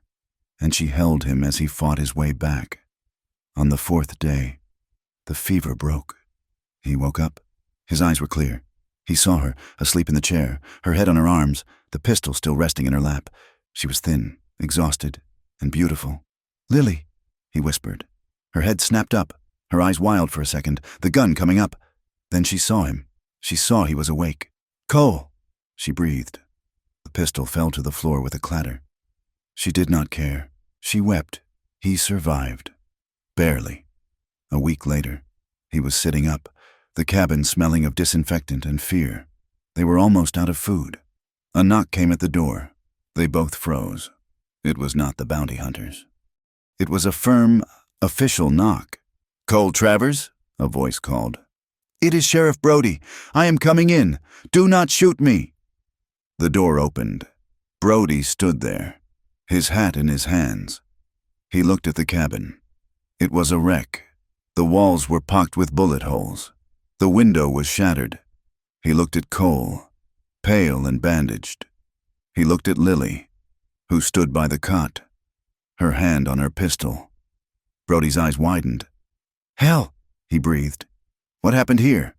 Speaker 1: and she held him as he fought his way back. On the fourth day, the fever broke. He woke up. His eyes were clear. He saw her, asleep in the chair, her head on her arms, the pistol still resting in her lap. She was thin, exhausted, and beautiful. "Lily," he whispered. Her head snapped up, her eyes wild for a second, the gun coming up. Then she saw him. She saw he was awake. "Cole," she breathed. The pistol fell to the floor with a clatter. She did not care. She wept. He survived. Barely. A week later, he was sitting up, the cabin smelling of disinfectant and fear. They were almost out of food. A knock came at the door. They both froze. It was not the bounty hunters. It was a firm, official knock. "Cole Travers?" a voice called. "It is Sheriff Brody. I am coming in. Do not shoot me." The door opened. Brody stood there, his hat in his hands. He looked at the cabin. It was a wreck. The walls were pocked with bullet holes. The window was shattered. He looked at Cole, pale and bandaged. He looked at Lily, who stood by the cot, her hand on her pistol. Brody's eyes widened. "Hell," he breathed. "What happened here?"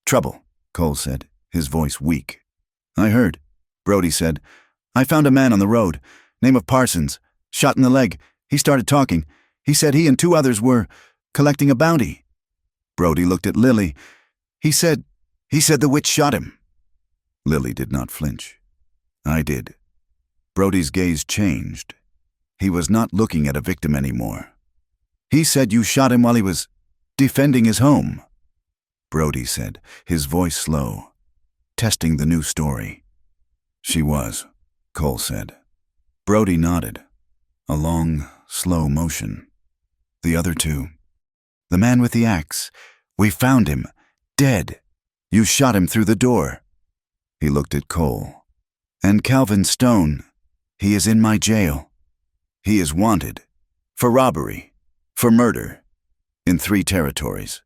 Speaker 1: "Trouble," Cole said, his voice weak. "I heard," Brody said. "I found a man on the road, name of Parsons, shot in the leg. He started talking. He said he and 2 others were collecting a bounty." Brody looked at Lily. He said the witch shot him." Lily did not flinch. "I did." Brody's gaze changed. He was not looking at a victim anymore. "He said you shot him while he was defending his home," Brody said, his voice slow, testing the new story. "She was," Cole said. Brody nodded. A long, slow motion. "The other 2. The man with the axe. We found him. Dead. You shot him through the door." He looked at Cole. "And Calvin Stone. He is in my jail. He is wanted. For robbery. For murder. In 3 territories."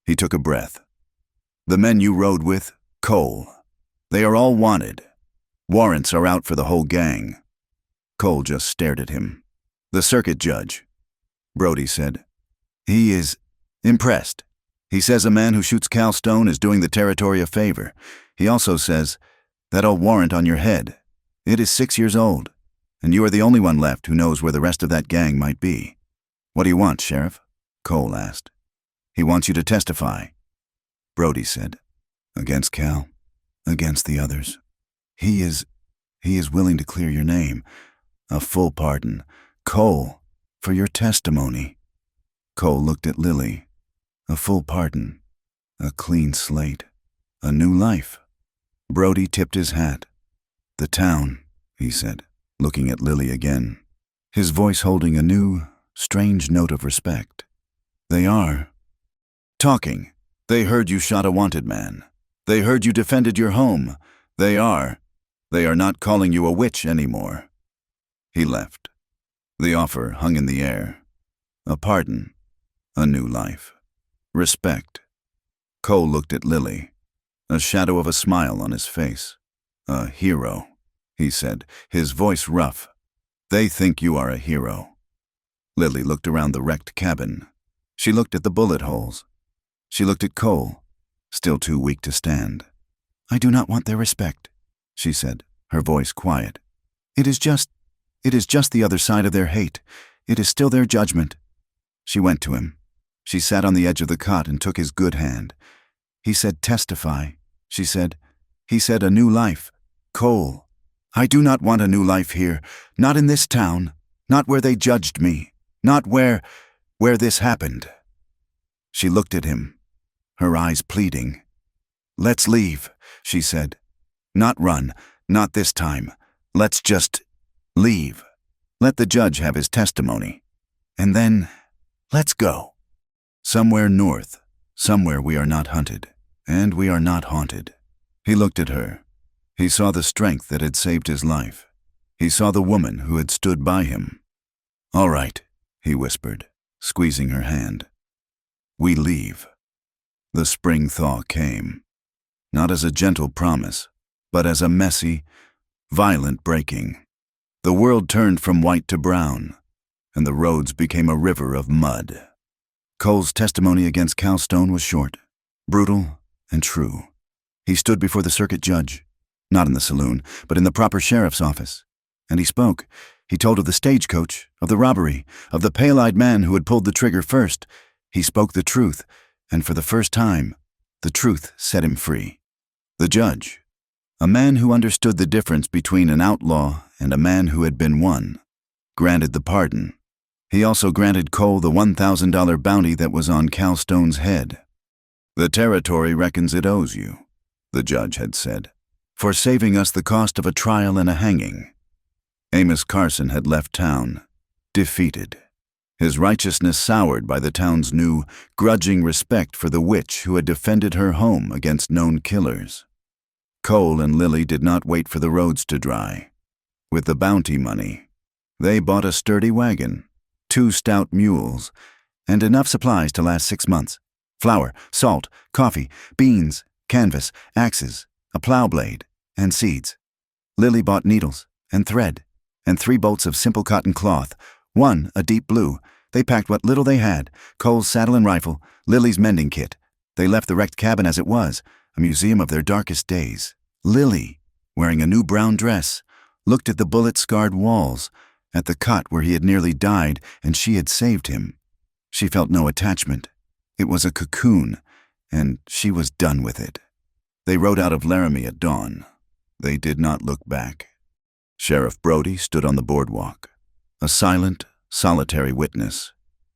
Speaker 1: He took a breath. "The men you rode with, Cole. They are all wanted. Warrants are out for the whole gang." Cole just stared at him. "The circuit judge," Brody said. "He is impressed. He says a man who shoots Cal Stone is doing the territory a favor. He also says, that'll warrant on your head. It is 6 years old, and you are the only one left who knows where the rest of that gang might be." "What do you want, Sheriff?" Cole asked. "He wants you to testify," Brody said. "Against Cal, against the others. He is willing to clear your name. A full pardon. Cole, for your testimony." Cole looked at Lily. A full pardon. A clean slate. A new life. Brody tipped his hat. "The town," he said, looking at Lily again, his voice holding a new, strange note of respect. "They are talking. They heard you shot a wanted man. They heard you defended your home. They are not calling you a witch anymore." He left. The offer hung in the air. A pardon. A new life. Respect. Cole looked at Lily, a shadow of a smile on his face. "A hero," he said, his voice rough. "They think you are a hero." Lily looked around the wrecked cabin. She looked at the bullet holes. She looked at Cole, still too weak to stand. "I do not want their respect," she said, her voice quiet. It is just the other side of their hate. It is still their judgment." She went to him. She sat on the edge of the cot and took his good hand. He said, "Testify," she said. He said, "A new life." "Cole, I do not want a new life here. Not in this town. Not where they judged me. Not where this happened." She looked at him, her eyes pleading. "Let's leave," she said. "Not run, not this time. Let's just leave. Let the judge have his testimony. And then, let's go. Somewhere north, somewhere we are not hunted, and we are not haunted." He looked at her. He saw the strength that had saved his life. He saw the woman who had stood by him. "All right," he whispered, squeezing her hand. "We leave." The spring thaw came, not as a gentle promise, but as a messy, violent breaking. The world turned from white to brown, and the roads became a river of mud. Cole's testimony against Cal Stone was short, brutal, and true. He stood before the circuit judge, not in the saloon, but in the proper sheriff's office. And he spoke. He told of the stagecoach, of the robbery, of the pale-eyed man who had pulled the trigger first. He spoke the truth, and for the first time, the truth set him free. The judge, a man who understood the difference between an outlaw and a man who had been one, granted the pardon. He also granted Cole the $1,000 bounty that was on Cal Stone's head. "The territory reckons it owes you," the judge had said, "for saving us the cost of a trial and a hanging." Amos Carson had left town, defeated, his righteousness soured by the town's new, grudging respect for the witch who had defended her home against known killers. Cole and Lily did not wait for the roads to dry. With the bounty money, they bought a sturdy wagon, 2 stout mules, and enough supplies to last 6 months. Flour, salt, coffee, beans, canvas, axes, a plow blade, and seeds. Lily bought needles and thread, and 3 bolts of simple cotton cloth, one a deep blue. They packed what little they had, Cole's saddle and rifle, Lily's mending kit. They left the wrecked cabin as it was, a museum of their darkest days. Lily, wearing a new brown dress, looked at the bullet-scarred walls, at the cot where he had nearly died and she had saved him. She felt no attachment. It was a cocoon, and she was done with it. They rode out of Laramie at dawn. They did not look back. Sheriff Brody stood on the boardwalk, a silent, solitary witness.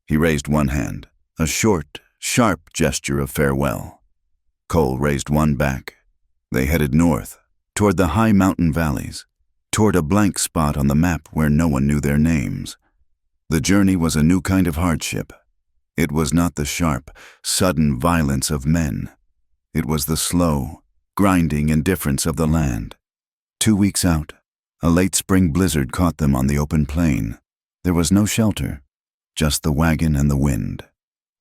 Speaker 1: He raised one hand, a short, sharp gesture of farewell. Cole raised one back. They headed north, toward the high mountain valleys, toward a blank spot on the map where no one knew their names. The journey was a new kind of hardship. It was not the sharp, sudden violence of men. It was the slow, grinding indifference of the land. 2 weeks out, a late spring blizzard caught them on the open plain. There was no shelter, just the wagon and the wind.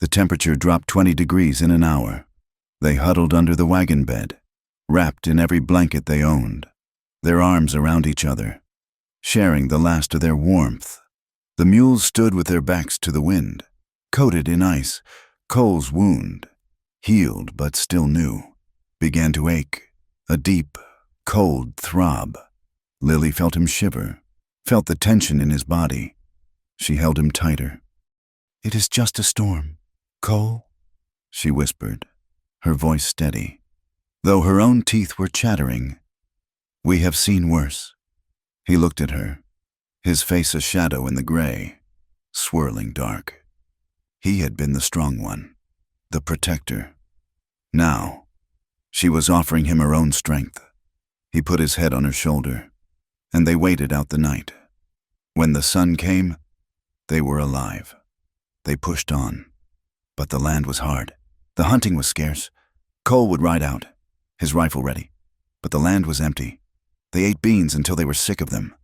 Speaker 1: The temperature dropped 20 degrees in an hour. They huddled under the wagon bed, wrapped in every blanket they owned, their arms around each other, sharing the last of their warmth. The mules stood with their backs to the wind, coated in ice. Cole's wound, healed but still new, began to ache, a deep, cold throb. Lily felt him shiver, felt the tension in his body. She held him tighter. "It is just a storm, Cole," she whispered, her voice steady, though her own teeth were chattering. "We have seen worse." He looked at her, his face a shadow in the gray, swirling dark. He had been the strong one, the protector. Now, she was offering him her own strength. He put his head on her shoulder, and they waited out the night. When the sun came, they were alive. They pushed on. But the land was hard. The hunting was scarce. Cole would ride out, his rifle ready. But the land was empty. They ate beans until they were sick of them,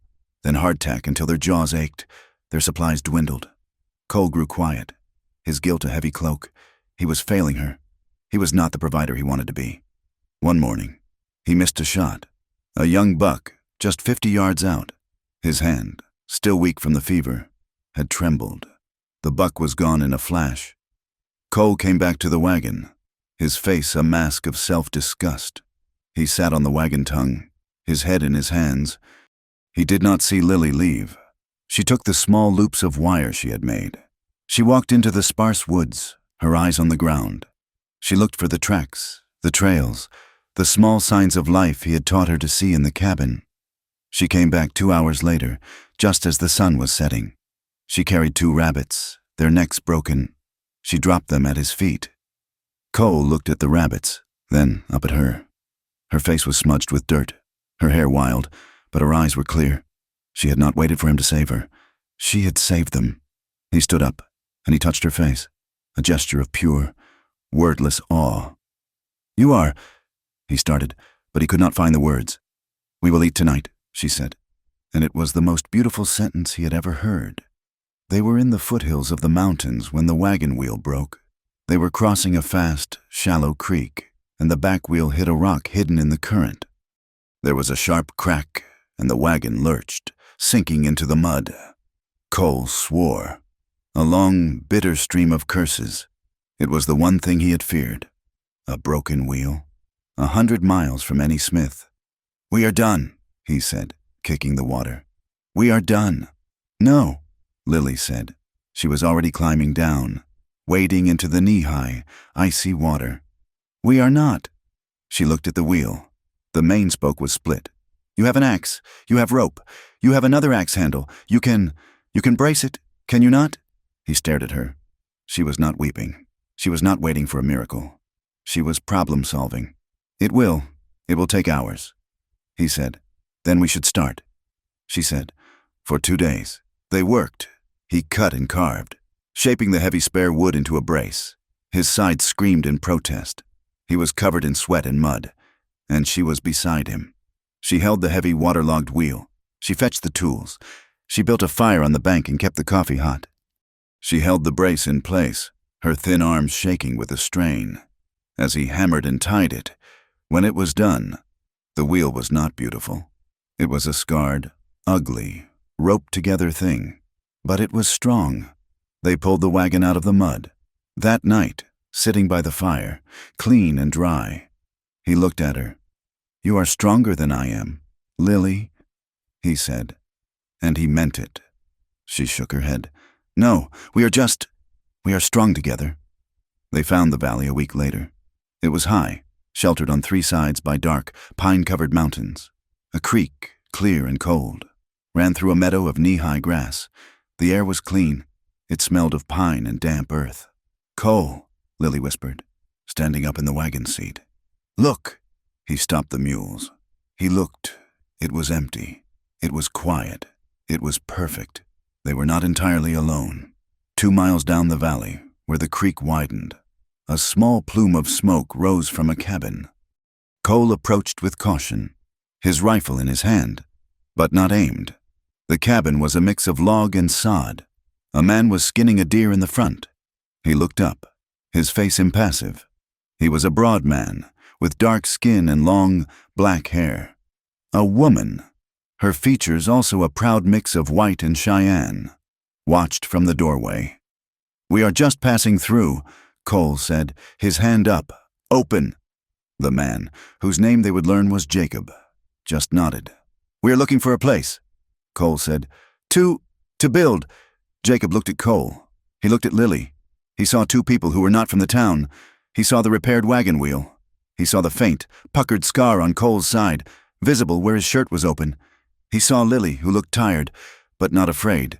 Speaker 1: then hardtack until their jaws ached. Their supplies dwindled. Cole grew quiet, his guilt a heavy cloak. He was failing her. He was not the provider he wanted to be. One morning, he missed a shot. A young buck, just 50 yards out. His hand, still weak from the fever, had trembled. The buck was gone in a flash. Cole came back to the wagon, his face a mask of self-disgust. He sat on the wagon tongue, his head in his hands. He did not see Lily leave. She took the small loops of wire she had made. She walked into the sparse woods, her eyes on the ground. She looked for the tracks, the trails, the small signs of life he had taught her to see in the cabin. She came back 2 hours later, just as the sun was setting. She carried 2 rabbits, their necks broken. She dropped them at his feet. Cole looked at the rabbits, Then up at her. Her face was smudged with dirt, her hair wild, but her eyes were clear. She had not waited for him to save her. She had saved them. He stood up, and he touched her face, a gesture of pure, wordless awe. "You are," he started, but he could not find the words. "We will eat tonight," she said, and it was the most beautiful sentence he had ever heard. They were in the foothills of the mountains when the wagon wheel broke. They were crossing a fast, shallow creek, and the back wheel hit a rock hidden in the current. There was a sharp crack, and the wagon lurched, sinking into the mud. Cole swore. A long, bitter stream of curses. It was the one thing he had feared. A broken wheel. 100 miles from any Smith. "We are done," he said, kicking the water. "We are done." "No," Lily said. She was already climbing down, wading into the knee-high, icy water. "We are not." She looked at the wheel. The main spoke was split. "You have an axe. You have rope. You have another axe handle. You can brace it, can you not?" He stared at her. She was not weeping. She was not waiting for a miracle. She was problem-solving. It will take hours," he said. "Then we should start," she said. For 2 days. They worked. He cut and carved, shaping the heavy spare wood into a brace. His sides screamed in protest. He was covered in sweat and mud, and she was beside him. She held the heavy waterlogged wheel. She fetched the tools. She built a fire on the bank and kept the coffee hot. She held the brace in place, her thin arms shaking with the strain. As he hammered and tied it, when it was done, the wheel was not beautiful. It was a scarred, ugly, roped-together thing. But it was strong. They pulled the wagon out of the mud. That night, sitting by the fire, clean and dry, he looked at her. "You are stronger than I am, Lily," he said. And he meant it. She shook her head. "No, we are strong together." They found the valley a week later. It was high, sheltered on 3 sides by dark, pine-covered mountains. A creek, clear and cold, ran through a meadow of knee-high grass. The air was clean. It smelled of pine and damp earth. "Cole," Lily whispered, standing up in the wagon seat. "Look." He stopped the mules. He looked. It was empty. It was quiet. It was perfect. They were not entirely alone. 2 miles down the valley, where the creek widened, a small plume of smoke rose from a cabin. Cole approached with caution, his rifle in his hand, but not aimed. The cabin was a mix of log and sod. A man was skinning a deer in the front. He looked up, his face impassive. He was a broad man, with dark skin and long, black hair. A woman, her features also a proud mix of white and Cheyenne, watched from the doorway. "We are just passing through," Cole said, his hand up. "Open." The man, whose name they would learn was Jacob, just nodded. "We are looking for a place," Cole said. To build." Jacob looked at Cole. He looked at Lily. He saw 2 people who were not from the town. He saw the repaired wagon wheel. He saw the faint, puckered scar on Cole's side, visible where his shirt was open. He saw Lily, who looked tired, but not afraid.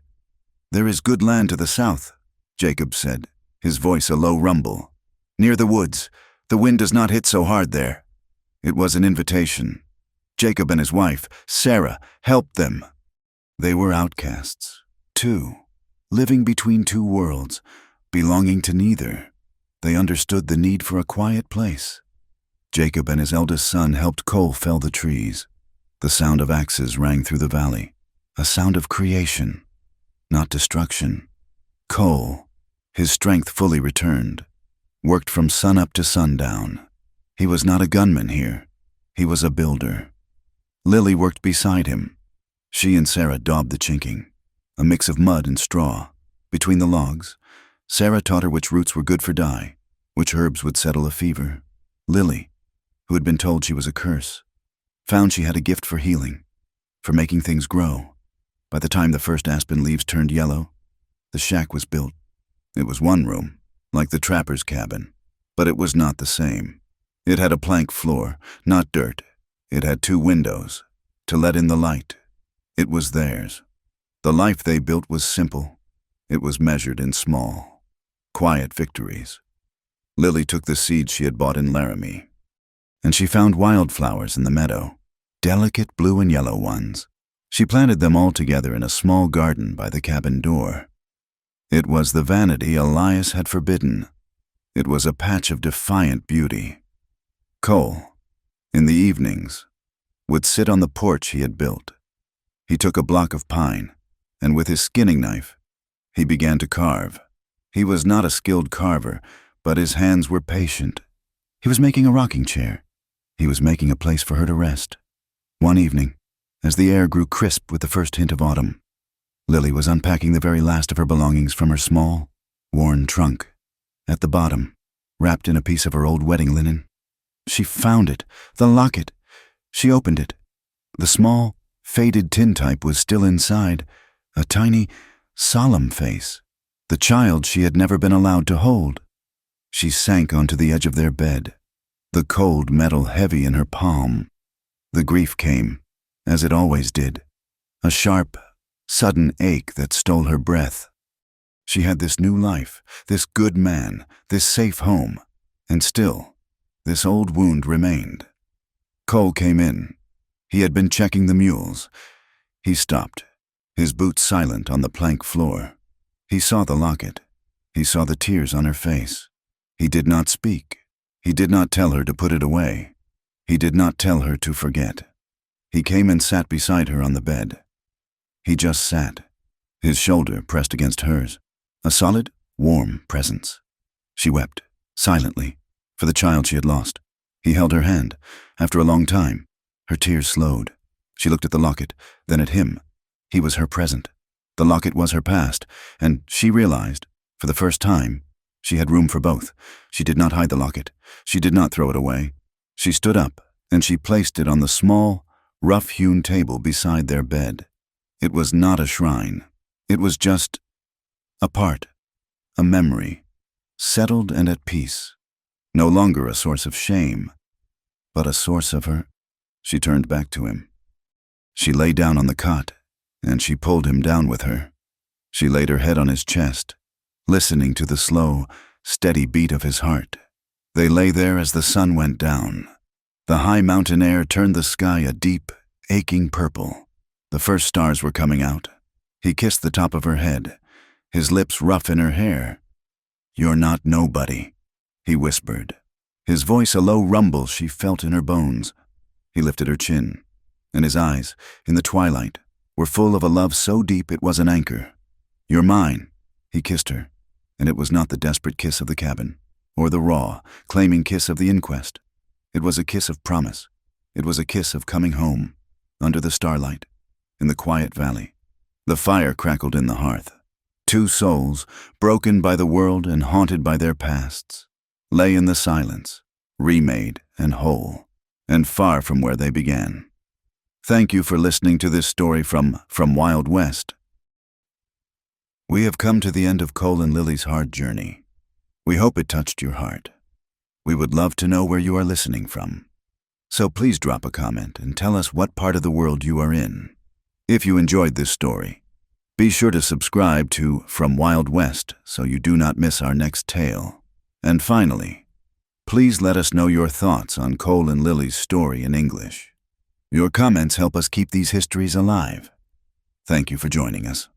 Speaker 1: "There is good land to the south," Jacob said, his voice a low rumble. "Near the woods. The wind does not hit so hard there." It was an invitation. Jacob and his wife, Sarah, helped them. They were outcasts, too, living between 2 worlds, belonging to neither. They understood the need for a quiet place. Jacob and his eldest son helped Cole fell the trees. The sound of axes rang through the valley, a sound of creation, not destruction. Cole, his strength fully returned, worked from sunup to sundown. He was not a gunman here. He was a builder. Lily worked beside him. She and Sarah daubed the chinking, a mix of mud and straw. Between the logs, Sarah taught her which roots were good for dye, which herbs would settle a fever. Lily, who had been told she was a curse, found she had a gift for healing, for making things grow. By the time the first aspen leaves turned yellow, the shack was built. It was 1 room, like the trapper's cabin, but it was not the same. It had a plank floor, not dirt. It had 2 windows, to let in the light. It was theirs. The life they built was simple. It was measured in small, quiet victories. Lily took the seeds she had bought in Laramie. and she found wildflowers in the meadow, delicate blue and yellow ones. She planted them all together in a small garden by the cabin door. It was the vanity Elias had forbidden. It was a patch of defiant beauty. Cole, in the evenings, would sit on the porch he had built. He took a block of pine, and with his skinning knife, he began to carve. He was not a skilled carver, but his hands were patient. He was making a rocking chair. He was making a place for her to rest. One evening, as the air grew crisp with the first hint of autumn, Lily was unpacking the very last of her belongings from her small, worn trunk. At the bottom, wrapped in a piece of her old wedding linen, she found it, the locket. She opened it. The small, faded tintype was still inside, a tiny, solemn face, the child she had never been allowed to hold. She sank onto the edge of their bed, the cold metal heavy in her palm. The grief came, as it always did, a sharp, sudden ache that stole her breath. She had this new life, this good man, this safe home, and still, this old wound remained. Cole came in. He had been checking the mules. He stopped, his boots silent on the plank floor. He saw the locket. He saw the tears on her face. He did not speak. He did not tell her to put it away. He did not tell her to forget. He came and sat beside her on the bed. He just sat, his shoulder pressed against hers, a solid, warm presence. She wept, silently, for the child she had lost. He held her hand. After a long time, her tears slowed. She looked at the locket, then at him. He was her present. The locket was her past, and she realized, for the first time, she had room for both. She did not hide the locket. She did not throw it away. She stood up, and she placed it on the small, rough-hewn table beside their bed. It was not a shrine. It was just a part, a memory, settled and at peace. No longer a source of shame, but a source of her. She turned back to him. She lay down on the cot, and she pulled him down with her. She laid her head on his chest, listening to the slow, steady beat of his heart. They lay there as the sun went down. The high mountain air turned the sky a deep, aching purple. The first stars were coming out. He kissed the top of her head, his lips rough in her hair. "You're not nobody," he whispered, his voice a low rumble she felt in her bones. He lifted her chin, and his eyes, in the twilight, were full of a love so deep it was an anchor. "You're mine," he kissed her, and it was not the desperate kiss of the cabin, or the raw, claiming kiss of the inquest. It was a kiss of promise. It was a kiss of coming home, under the starlight, in the quiet valley. The fire crackled in the hearth. Two souls, broken by the world and haunted by their pasts, lay in the silence, remade and whole, and far from where they began. Thank you for listening to this story from Wild West. We have come to the end of Cole and Lily's hard journey. We hope it touched your heart. We would love to know where you are listening from. So please drop a comment and tell us what part of the world you are in. If you enjoyed this story, be sure to subscribe to From Wild West so you do not miss our next tale. And finally, please let us know your thoughts on Cole and Lily's story in English. Your comments help us keep these histories alive. Thank you for joining us.